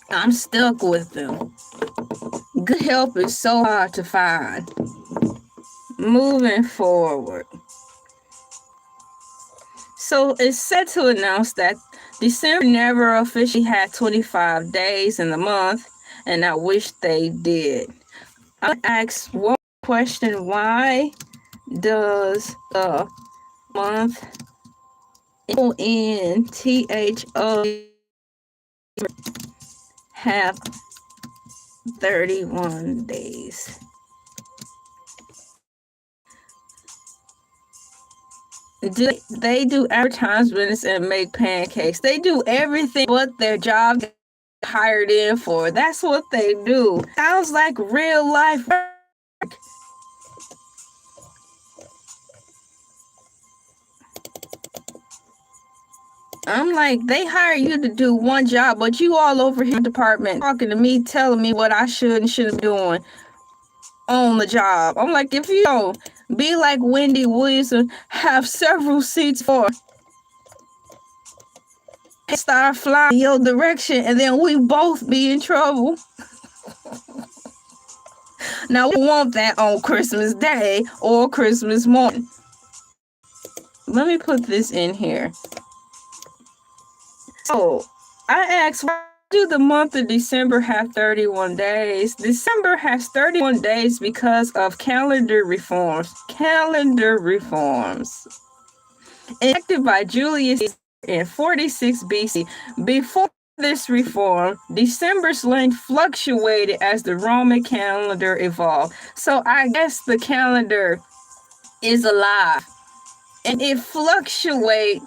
I'm stuck with them. Good help is so hard to find. Moving forward. So it's set to announce that December never officially had 25 days in the month, and I wish they did. I asked one question: why does the month ONTHO have 31 days? They do advertisements and make pancakes. They do everything but their job hired in for. That's what they do. Sounds like real life work. I'm like, they hire you to do one job, but you all over here in the department talking to me, telling me what I should and shouldn't be doing on the job. I'm like, if you don't be like Wendy Williams and have several seats for, start flying in your direction, and then we both be in trouble. Now, we want that on Christmas Day or Christmas morning. Let me put this in here. So, I asked, why do the month of December have 31 days? December has 31 days because of calendar reforms. Calendar reforms. Enacted by Julius in 46 BC. Before this reform, December's length fluctuated as the Roman calendar evolved. So I guess the calendar is alive. And it fluctuates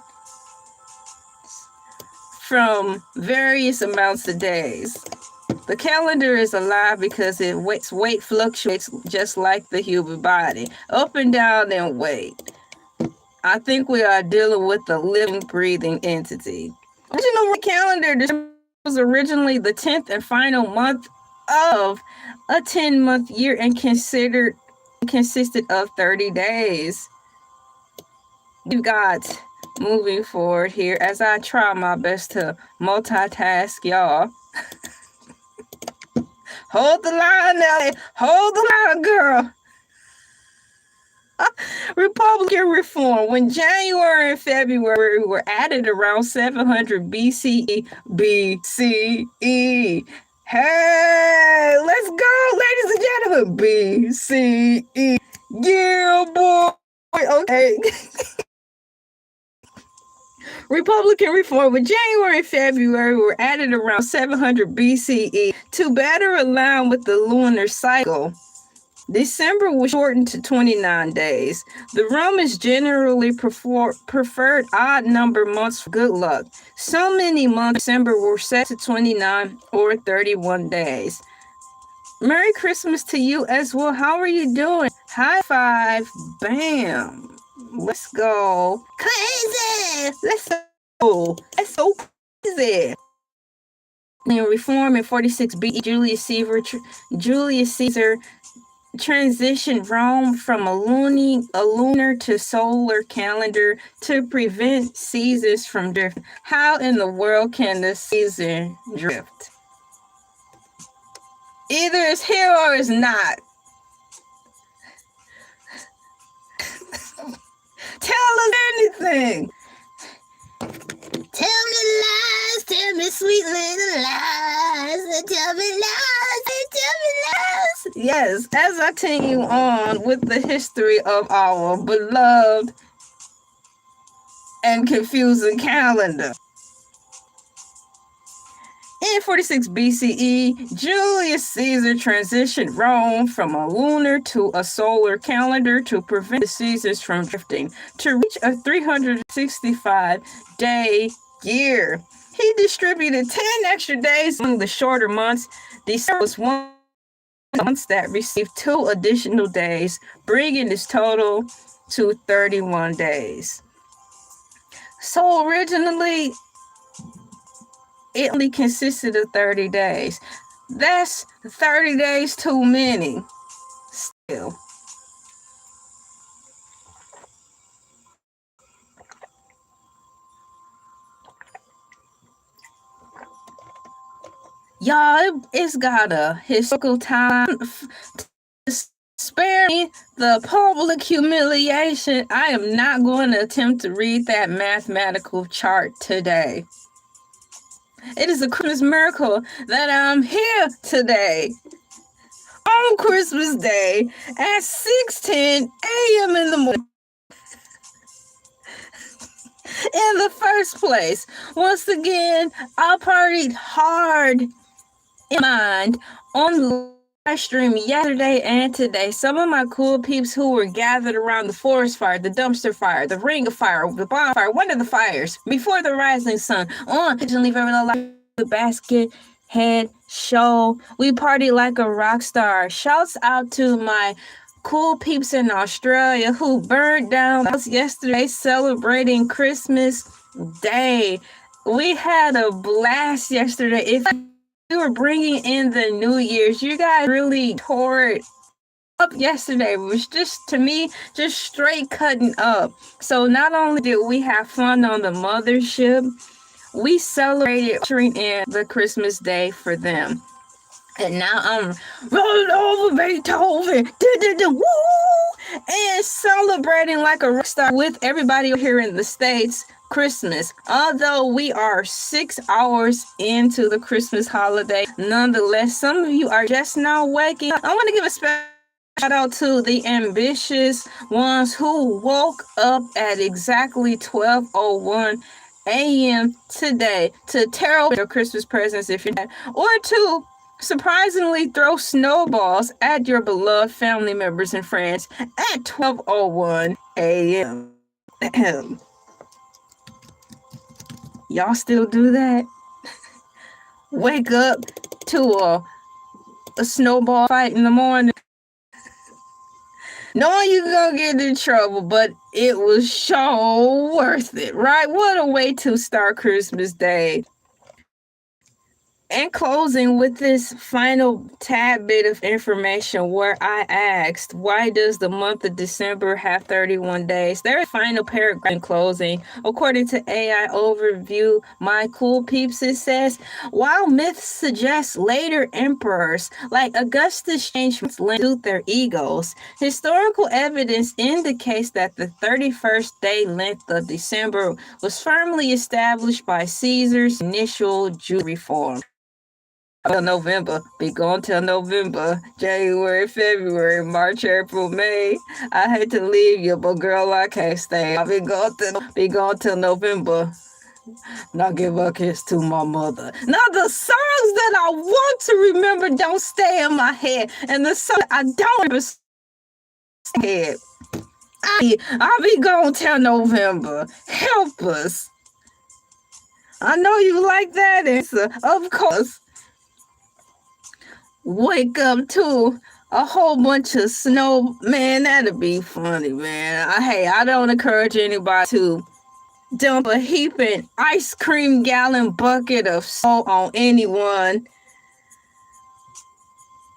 from various amounts of days. The calendar is alive because its weight fluctuates just like the human body, up and down in weight. I think we are dealing with a living, breathing entity. Original calendar, December was originally the 10th and final month of a 10-month year and consisted of 30 days. We've got, moving forward here, as I try my best to multitask, y'all. Hold the line, Elay. Hold the line, girl. Republican reform. When January and February were added around 700 BCE. Hey, let's go, ladies and gentlemen. BCE. Yeah, boy. Okay. Republican reform. When January and February were added around 700 BCE to better align with the lunar cycle. December was shortened to 29 days. The Romans generally preferred odd number months for good luck. So many months in December were set to 29 or 31 days. Merry Christmas to you as well. How are you doing? High five. Bam. Let's go. Crazy! Let's go. That's so crazy. In reform in 46 BE, Julius Caesar transitioned Rome from a lunar to solar calendar to prevent seasons from drifting. How in the world can the season drift? Either it's here or it's not. Tell us anything. Tell me lies, tell me sweet little lies, tell me lies, tell me lies. Yes, as I continue on with the history of our beloved and confusing calendar. In 46 BCE, Julius Caesar transitioned Rome from a lunar to a solar calendar to prevent the seasons from drifting, to reach a 365-day year. He distributed 10 extra days among the shorter months. December was one of the months that received 2 additional days, bringing its total to 31 days. So originally, it only consisted of 30 days. That's 30 days too many. Still. Y'all, it's got a historical time to spare me the public humiliation. I am not going to attempt to read that mathematical chart today. It is a Christmas miracle that I'm here today on Christmas Day at 6:10 a.m. in the morning. In the first place, once again, I partied hard in mind on the live stream yesterday and today. Some of my cool peeps who were gathered around the forest fire, the dumpster fire, the ring of fire, the bonfire, one of the fires before the rising sun on leave every little the basket head show. We party like a rock star. Shouts out to my cool peeps in Australia who burned down the house yesterday celebrating Christmas Day. We had a blast yesterday. If we were bringing in the New Year's, you guys really tore it up yesterday. It was just, to me, just straight cutting up. So not only did we have fun on the mothership, we celebrated ushering in the Christmas Day for them. And now I'm rolling over Beethoven, woo, and celebrating like a rock star with everybody here in the States Christmas. Although we are 6 hours into the Christmas holiday, nonetheless, some of you are just now waking up. I want to give a special shout out to the ambitious ones who woke up at exactly 12:01 a.m. today to tear open your Christmas presents if you're not, or to surprisingly throw snowballs at your beloved family members and friends at 12:01 a.m. Y'all still do that? Wake up to a snowball fight in the morning, knowing you're gonna get in trouble, but it was so worth it, right? What a way to start Christmas Day. In closing with this final tad bit of information where I asked, why does the month of December have 31 days? There's a final paragraph in closing. According to AI Overview, my cool peeps, it says, while myths suggest later emperors like Augustus changed to suit their egos, historical evidence indicates that the 31st day length of December was firmly established by Caesar's initial Jew reform. Till November, be gone till November, January, February, March, April, May. I hate to leave you, but girl, I can't stay. I'll be gone till November. Now give a kiss to my mother. Now the songs that I want to remember don't stay in my head, and the songs I don't remember stay in my head. I'll be gone till November. Help us. I know you like that answer, of course. Wake up to a whole bunch of snow. Man, that'd be funny, man. I don't encourage anybody to dump a heaping ice cream gallon bucket of snow on anyone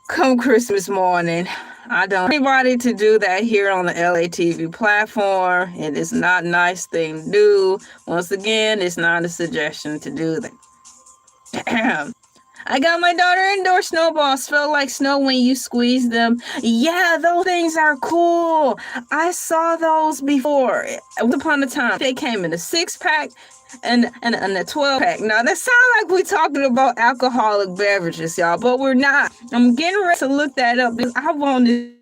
come Christmas morning. I don't want anybody to do that here on the Elay TV platform. It is not a nice thing to do. Once again, it's not a suggestion to do that. I got my daughter indoor snowballs. Felt like snow when you squeeze them. Yeah, those things are cool. I saw those before. Once upon a time, they came in a 6-pack and a 12-pack. Now, that sounds like we're talking about alcoholic beverages, y'all, but we're not. I'm getting ready to look that up because I wanted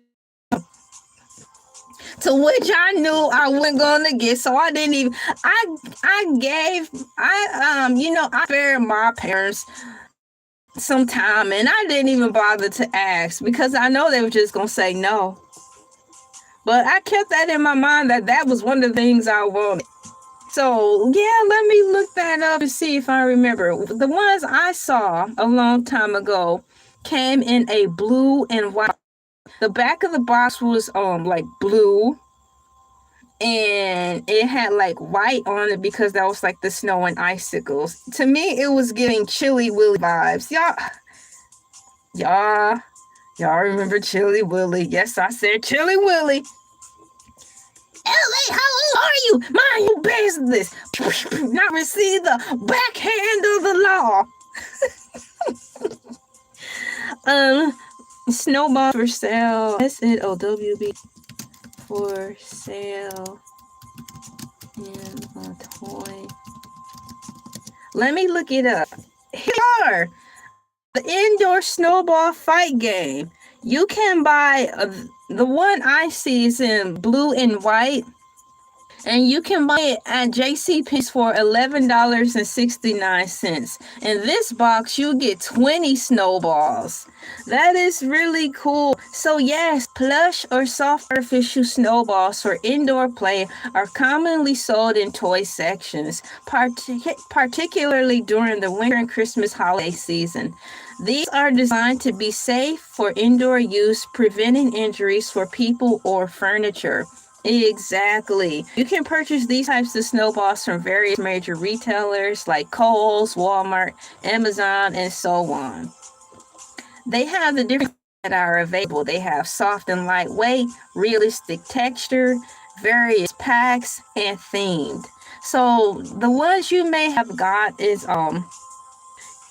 to which I knew I wasn't gonna get, so I didn't even. I spared my parents some time, and I didn't even bother to ask because I know they were just gonna say no. But I kept that in my mind that was one of the things I wanted. So yeah, let me look that up and see if I remember. The ones I saw a long time ago came in a blue and white. The back of the box was like blue, and it had like white on it because that was like the snow and icicles. To me, it was giving Chilly Willy vibes. Y'all, Y'all remember Chilly Willy? Yes, I said Chilly Willy. LA, how old are you? Mind your business. Not receive the backhand of the law. Snowball for sale. SNOWB for sale in a toy. Let me look it up. Here are the indoor snowball fight game. You can buy the one I see is in blue and white. And you can buy it at JCPenney's for $11.69. In this box, you get 20 snowballs. That is really cool. So yes, plush or soft artificial snowballs for indoor play are commonly sold in toy sections, particularly during the winter and Christmas holiday season. These are designed to be safe for indoor use, preventing injuries for people or furniture. Exactly. You can purchase these types of snowballs from various major retailers like Kohl's, Walmart, Amazon, and so on. They have the different that are available. They have soft and lightweight, realistic texture, various packs, and themed. So the ones you may have got is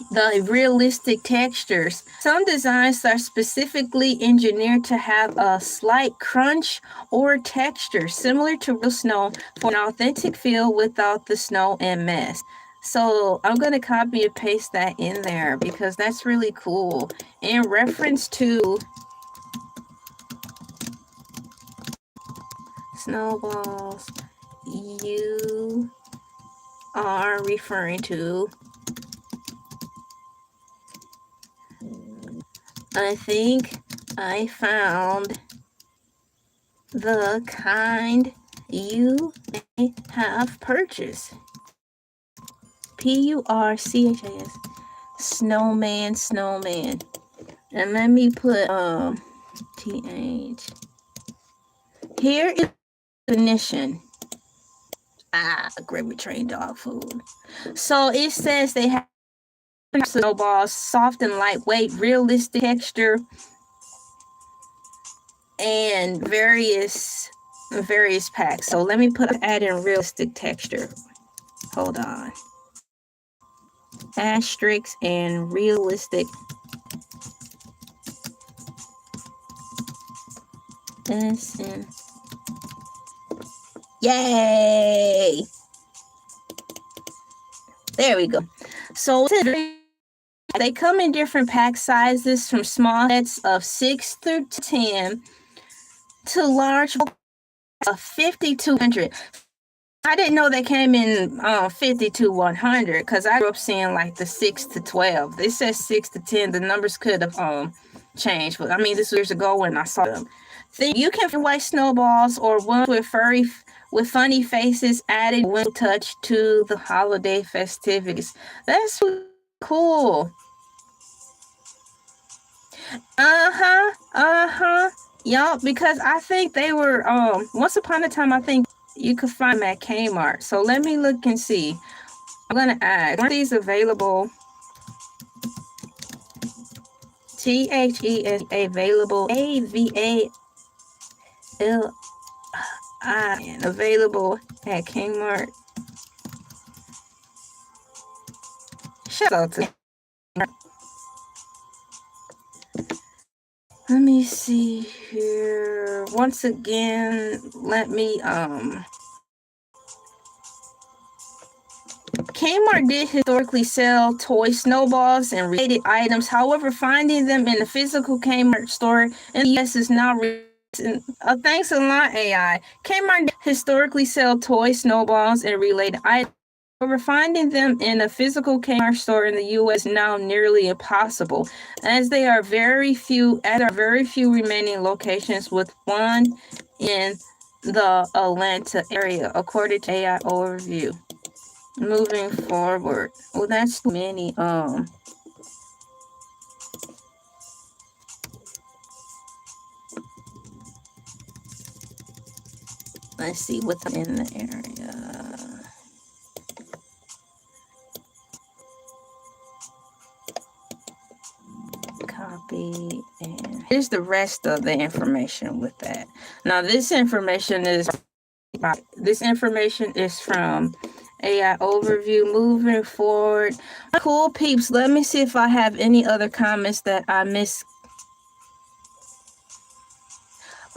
the realistic textures. Some designs are specifically engineered to have a slight crunch or texture similar to real snow for an authentic feel without the snow and mess. So I'm going to copy and paste that in there because that's really cool. In reference to snowballs, you are referring to, I think I found the kind you may have purchased. PURCHAS. Snowman. And let me put TH. Here is the definition. Gravy train dog food. So it says they have snowballs, soft and lightweight, realistic texture, and various packs. So let me add in realistic texture. Hold on. Asterisks and realistic. Yay! There we go. So they come in different pack sizes from small sets of 6 through 10 to large of 50 to 100. I didn't know they came in 50 to 100 because I grew up seeing like the 6 to 12. They said 6 to 10. The numbers could have changed, but I mean this was years ago when I saw them. You can find white snowballs or ones with funny faces added wind touch to the holiday festivities. That's cool. Y'all, because I think they were once upon a time I think you could find them at Kmart. So let me look and see. I'm gonna add, are these available? THES available, AVALI available at Kmart. Shout out to. Let me see here. Once again, let me Kmart did historically sell toy snowballs and related items. However, finding them in the physical Kmart store in the US is now thanks a lot, AI. Kmart did historically sell toy snowballs and related items. However, finding them in a physical Kmart store in the U.S. is now nearly impossible, as there are very few remaining locations, with one in the Atlanta area, according to AI overview. Moving forward, well, that's too many. Let's see what's in the area. copy, and here's the rest of the information with that. Now this information is from AI overview. Moving forward, cool peeps, let me see if I have any other comments that I missed.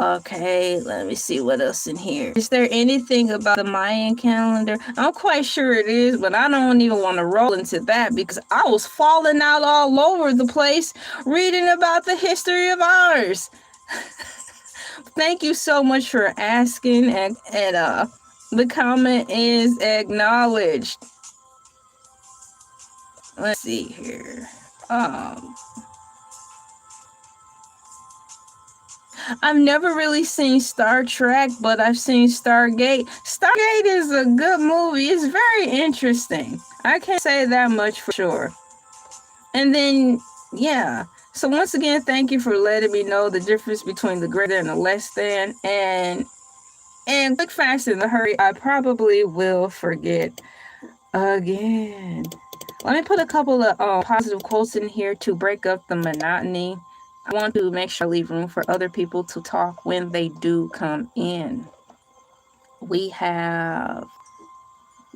Okay, let me see what else in here. Is there anything about the Mayan calendar? I'm quite sure it is, but I don't even want to roll into that because I was falling out all over the place reading about the history of ours. Thank you so much for asking, and the comment is acknowledged. Let's see here. I've never really seen Star Trek, but I've seen Stargate. Stargate is a good movie. It's very interesting. I can't say that much for sure. And then, yeah. So once again, thank you for letting me know the difference between the greater and the less than. And quick, fast, in a hurry, I probably will forget again. Let me put a couple of positive quotes in here to break up the monotony. I want to make sure I leave room for other people to talk when they do come in. We have...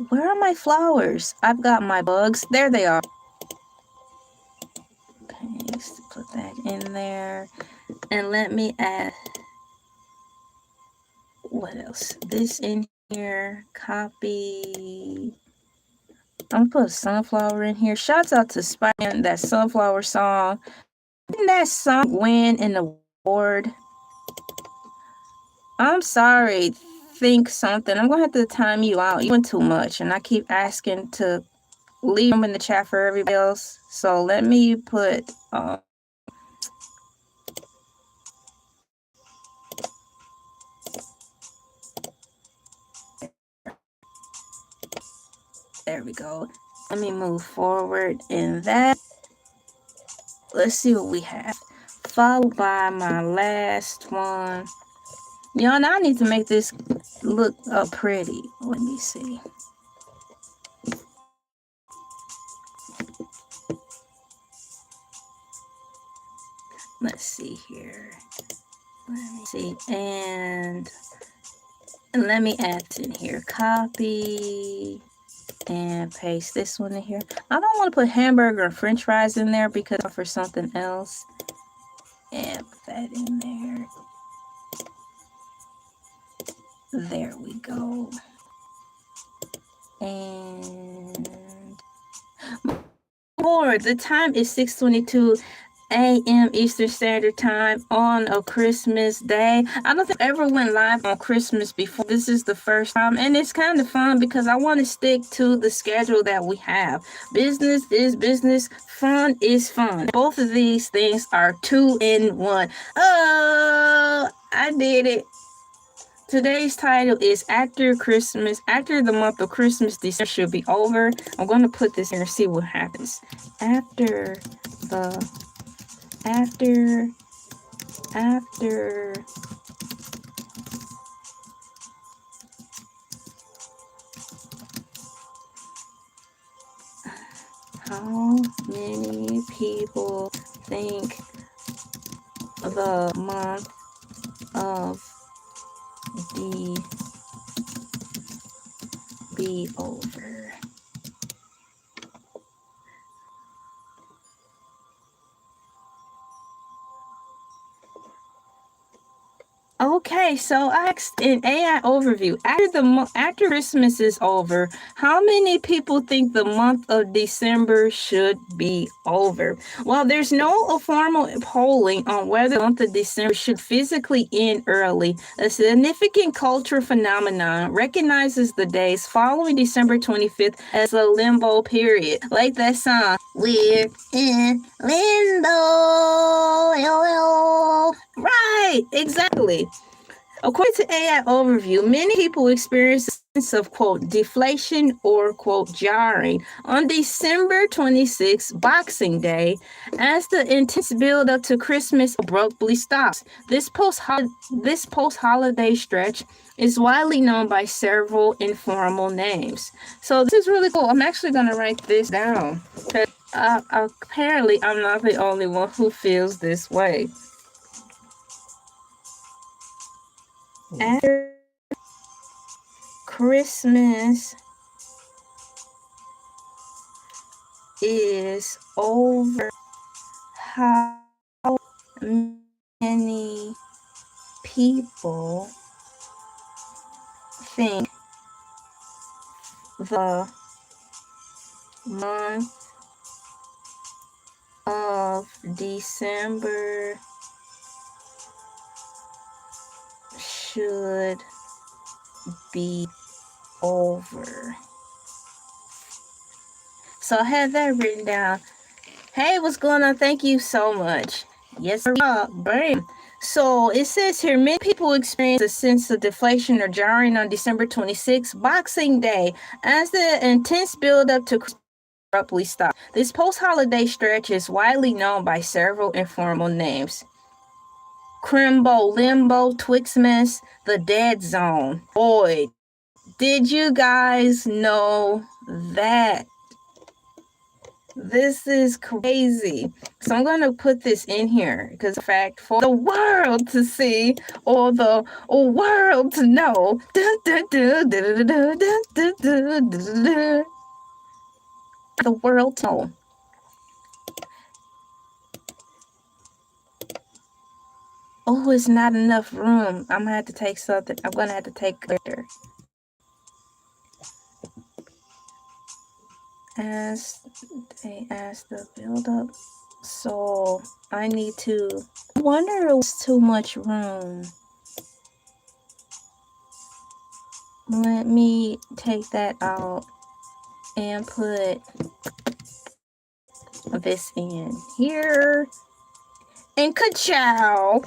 Where are my flowers? I've got my bugs. There they are. Okay, let's put that in there. And let me add... What else? This in here. Copy. I'm gonna put a sunflower in here. Shouts out to Spider, that sunflower song. Didn't that song win an award? I'm sorry. Think something. I'm gonna have to time you out. You went too much, and I keep asking to leave them in the chat for everybody else. So let me put. There we go. Let me move forward in that. Let's see what we have. Followed by my last one. Y'all, now I need to make this look pretty. Let me see. Let's see here. Let me see. And let me add in here. Copy. And paste this one in here. I don't want to put hamburger or french fries in there because for something else. And put that in there. There we go. And Lord, the time is 6:22 a.m. Eastern Standard Time on a Christmas day. I don't think I ever went live on Christmas before. This is the first time, and it's kind of fun because I want to stick to the schedule that we have. Business is business, fun is fun. Both of these things are 2 in 1. Oh, I did it. Today's title is After Christmas, after the month of Christmas, December should be over. I'm going to put this here and see what happens. After how many people think the month of be over? Okay, so I asked in AI overview, after Christmas is over, how many people think the month of December should be over? Well, there's no formal polling on whether the month of December should physically end early. A significant cultural phenomenon recognizes the days following December 25th as a limbo period. Like that song, we're in limbo. Right, exactly. According to AI overview, many people experience a sense of, quote, deflation or, quote, jarring on December 26th, Boxing Day, as the intense build up to Christmas abruptly stops. This post-holiday stretch is widely known by several informal names. So this is really cool. I'm actually going to write this down. Apparently, I'm not the only one who feels this way. After Christmas is over, how many people think the month of December should be over? So I had that written down. Hey, what's going on? Thank you so much. Yes, sir. Bam. So it says here, many people experience a sense of deflation or jarring on December 26th, Boxing Day, as the intense build-up to abruptly stop. This post-holiday stretch is widely known by several informal names. Crimbo, Limbo, Twixmas, the Dead Zone. Boy, did you guys know that? This is crazy. So I'm going to put this in here because, in fact, for the world to see or the world to know. The world to know. Oh, it's not enough room. I'm going to have to take something. I'm going to have to take glitter. As the build up, so I need to wonder if it's too much room. Let me take that out and put this in here and ka-chow.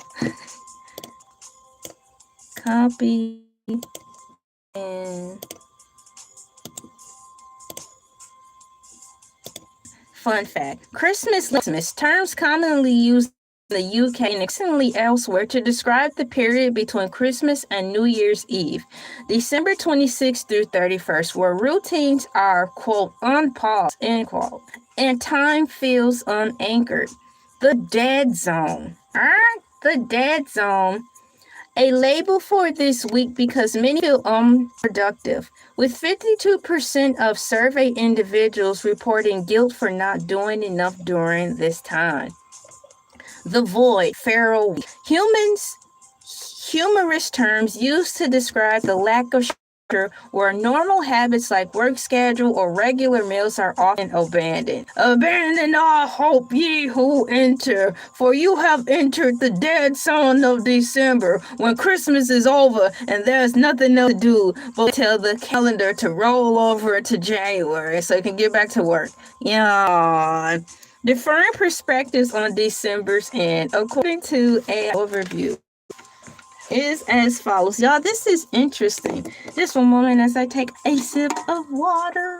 Copy and fun fact, Christmas terms commonly used in the UK and extensively elsewhere to describe the period between Christmas and New Year's Eve, December 26th through 31st, where routines are, quote, on pause, end quote, and time feels unanchored. The Dead Zone. The Dead Zone. A label for this week because many feel unproductive, with 52% of surveyed individuals reporting guilt for not doing enough during this time. The Void, Feral Week. Humorous terms used to describe the lack of structure where normal habits like work schedule or regular meals are often abandoned. Abandon all hope, ye who enter, for you have entered the dead zone of December, when Christmas is over and there's nothing else to do but tell the calendar to roll over to January so you can get back to work. Yeah. Different perspectives on December's end, according to an overview, is as follows. Y'all, this is interesting. Just one moment as I take a sip of water.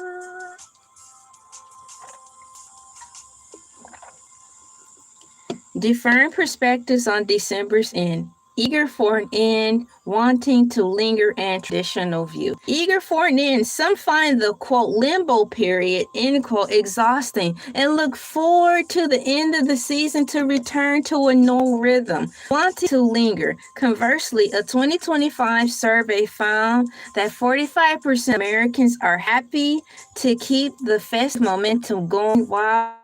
Different perspectives on December's end. Eager for an end, wanting to linger, and traditional view. Eager for an end, some find the, quote, limbo period, end quote, exhausting and look forward to the end of the season to return to a normal rhythm. Wanting to linger. Conversely, a 2025 survey found that 45% of Americans are happy to keep the festive momentum going well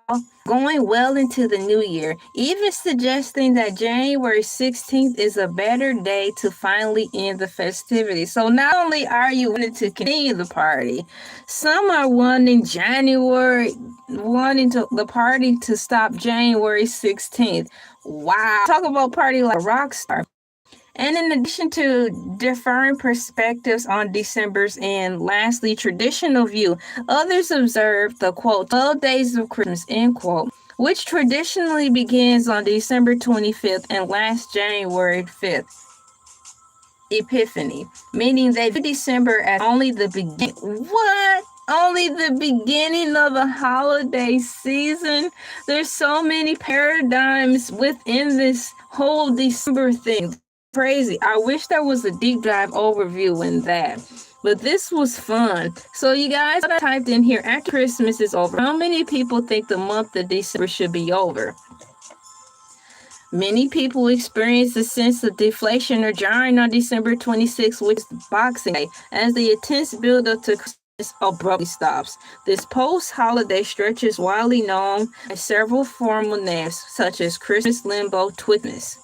into the new year, even suggesting that January 16th is a better day to finally end the festivities. So not only are you wanting to continue the party, some are wanting the party to stop January 16th. Wow. Talk about party like a rock star. And in addition to differing perspectives on December's end, lastly, traditional view, others observe the, quote, 12 days of Christmas, end quote, which traditionally begins on December 25th and lasts January 5th. Epiphany, meaning they view December as only the beginning. What? Only the beginning of the holiday season? There's so many paradigms within this whole December thing. Crazy. I wish there was a deep dive overview in that. But this was fun. So you guys, I typed in here, after Christmas is over, how many people think the month of December should be over? Many people experience a sense of deflation or jarring on December 26th, which is Boxing Day, as the intense build-up to Christmas abruptly stops. This post-holiday stretch is widely known as several formal names, such as Christmas Limbo, Twitmas,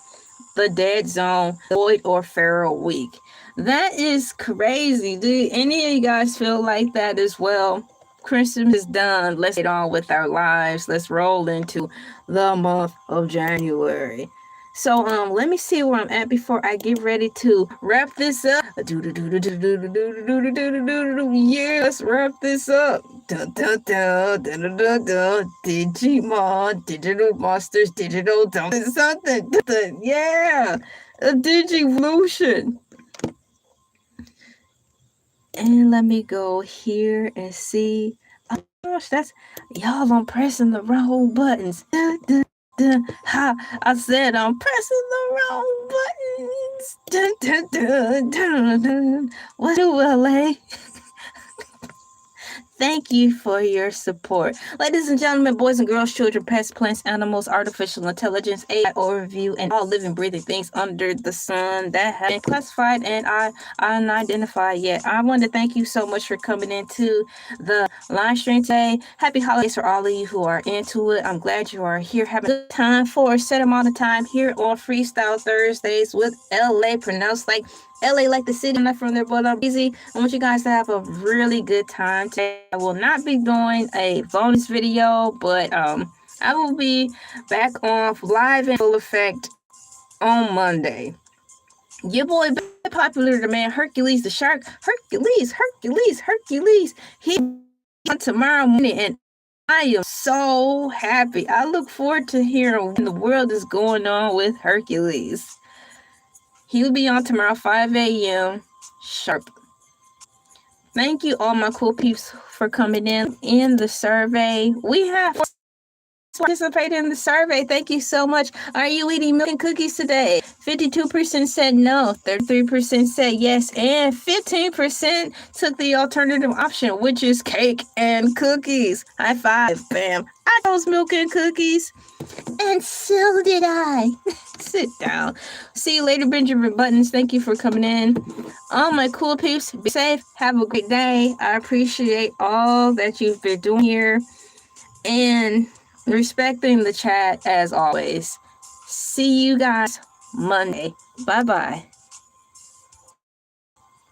the Dead Zone, Void, or Pharaoh Week. That is crazy. Do any of you guys feel like that as well? Christmas is done. Let's get on with our lives. Let's roll into the month of January. So let me see where I'm at before I get ready to wrap this up. Yeah, let's wrap this up. Digimon, digital monsters, digital something. Yeah, a Digivolution. And let me go here and see. Oh gosh, that's y'all. I'm pressing the wrong buttons. Ha! I said I'm pressing the wrong buttons. What do, LA? Thank you for your support. Ladies and gentlemen, boys and girls, children, pets, plants, animals, artificial intelligence, AI overview, and all living, breathing things under the sun that have been classified and unidentified yet. I want to thank you so much for coming into the live stream today. Happy holidays for all of you who are into it. I'm glad you are here having a good time for a set amount of time here on Freestyle Thursdays with LA, pronounced like LA like the city. I'm not from there, but I'm easy. I want you guys to have a really good time today. I will not be doing a bonus video, but I will be back on live in full effect on Monday. Your boy, popular demand, Hercules the Shark. Hercules. He's on tomorrow morning, and I am so happy. I look forward to hearing what in the world is going on with Hercules. He'll be on tomorrow, 5 a.m. sharp. Thank you, all my cool peeps, for coming in the survey. We have participated in the survey. Thank you so much. Are you eating milk and cookies today? 52% said no, 33% said yes, and 15% took the alternative option, which is cake and cookies. High five, bam. I chose milk and cookies. And so did I. Sit down. See you later, Benjamin Buttons. Thank you for coming in. All my cool peeps, be safe. Have a great day. I appreciate all that you've been doing here and respecting the chat as always. See you guys Monday. Bye-bye.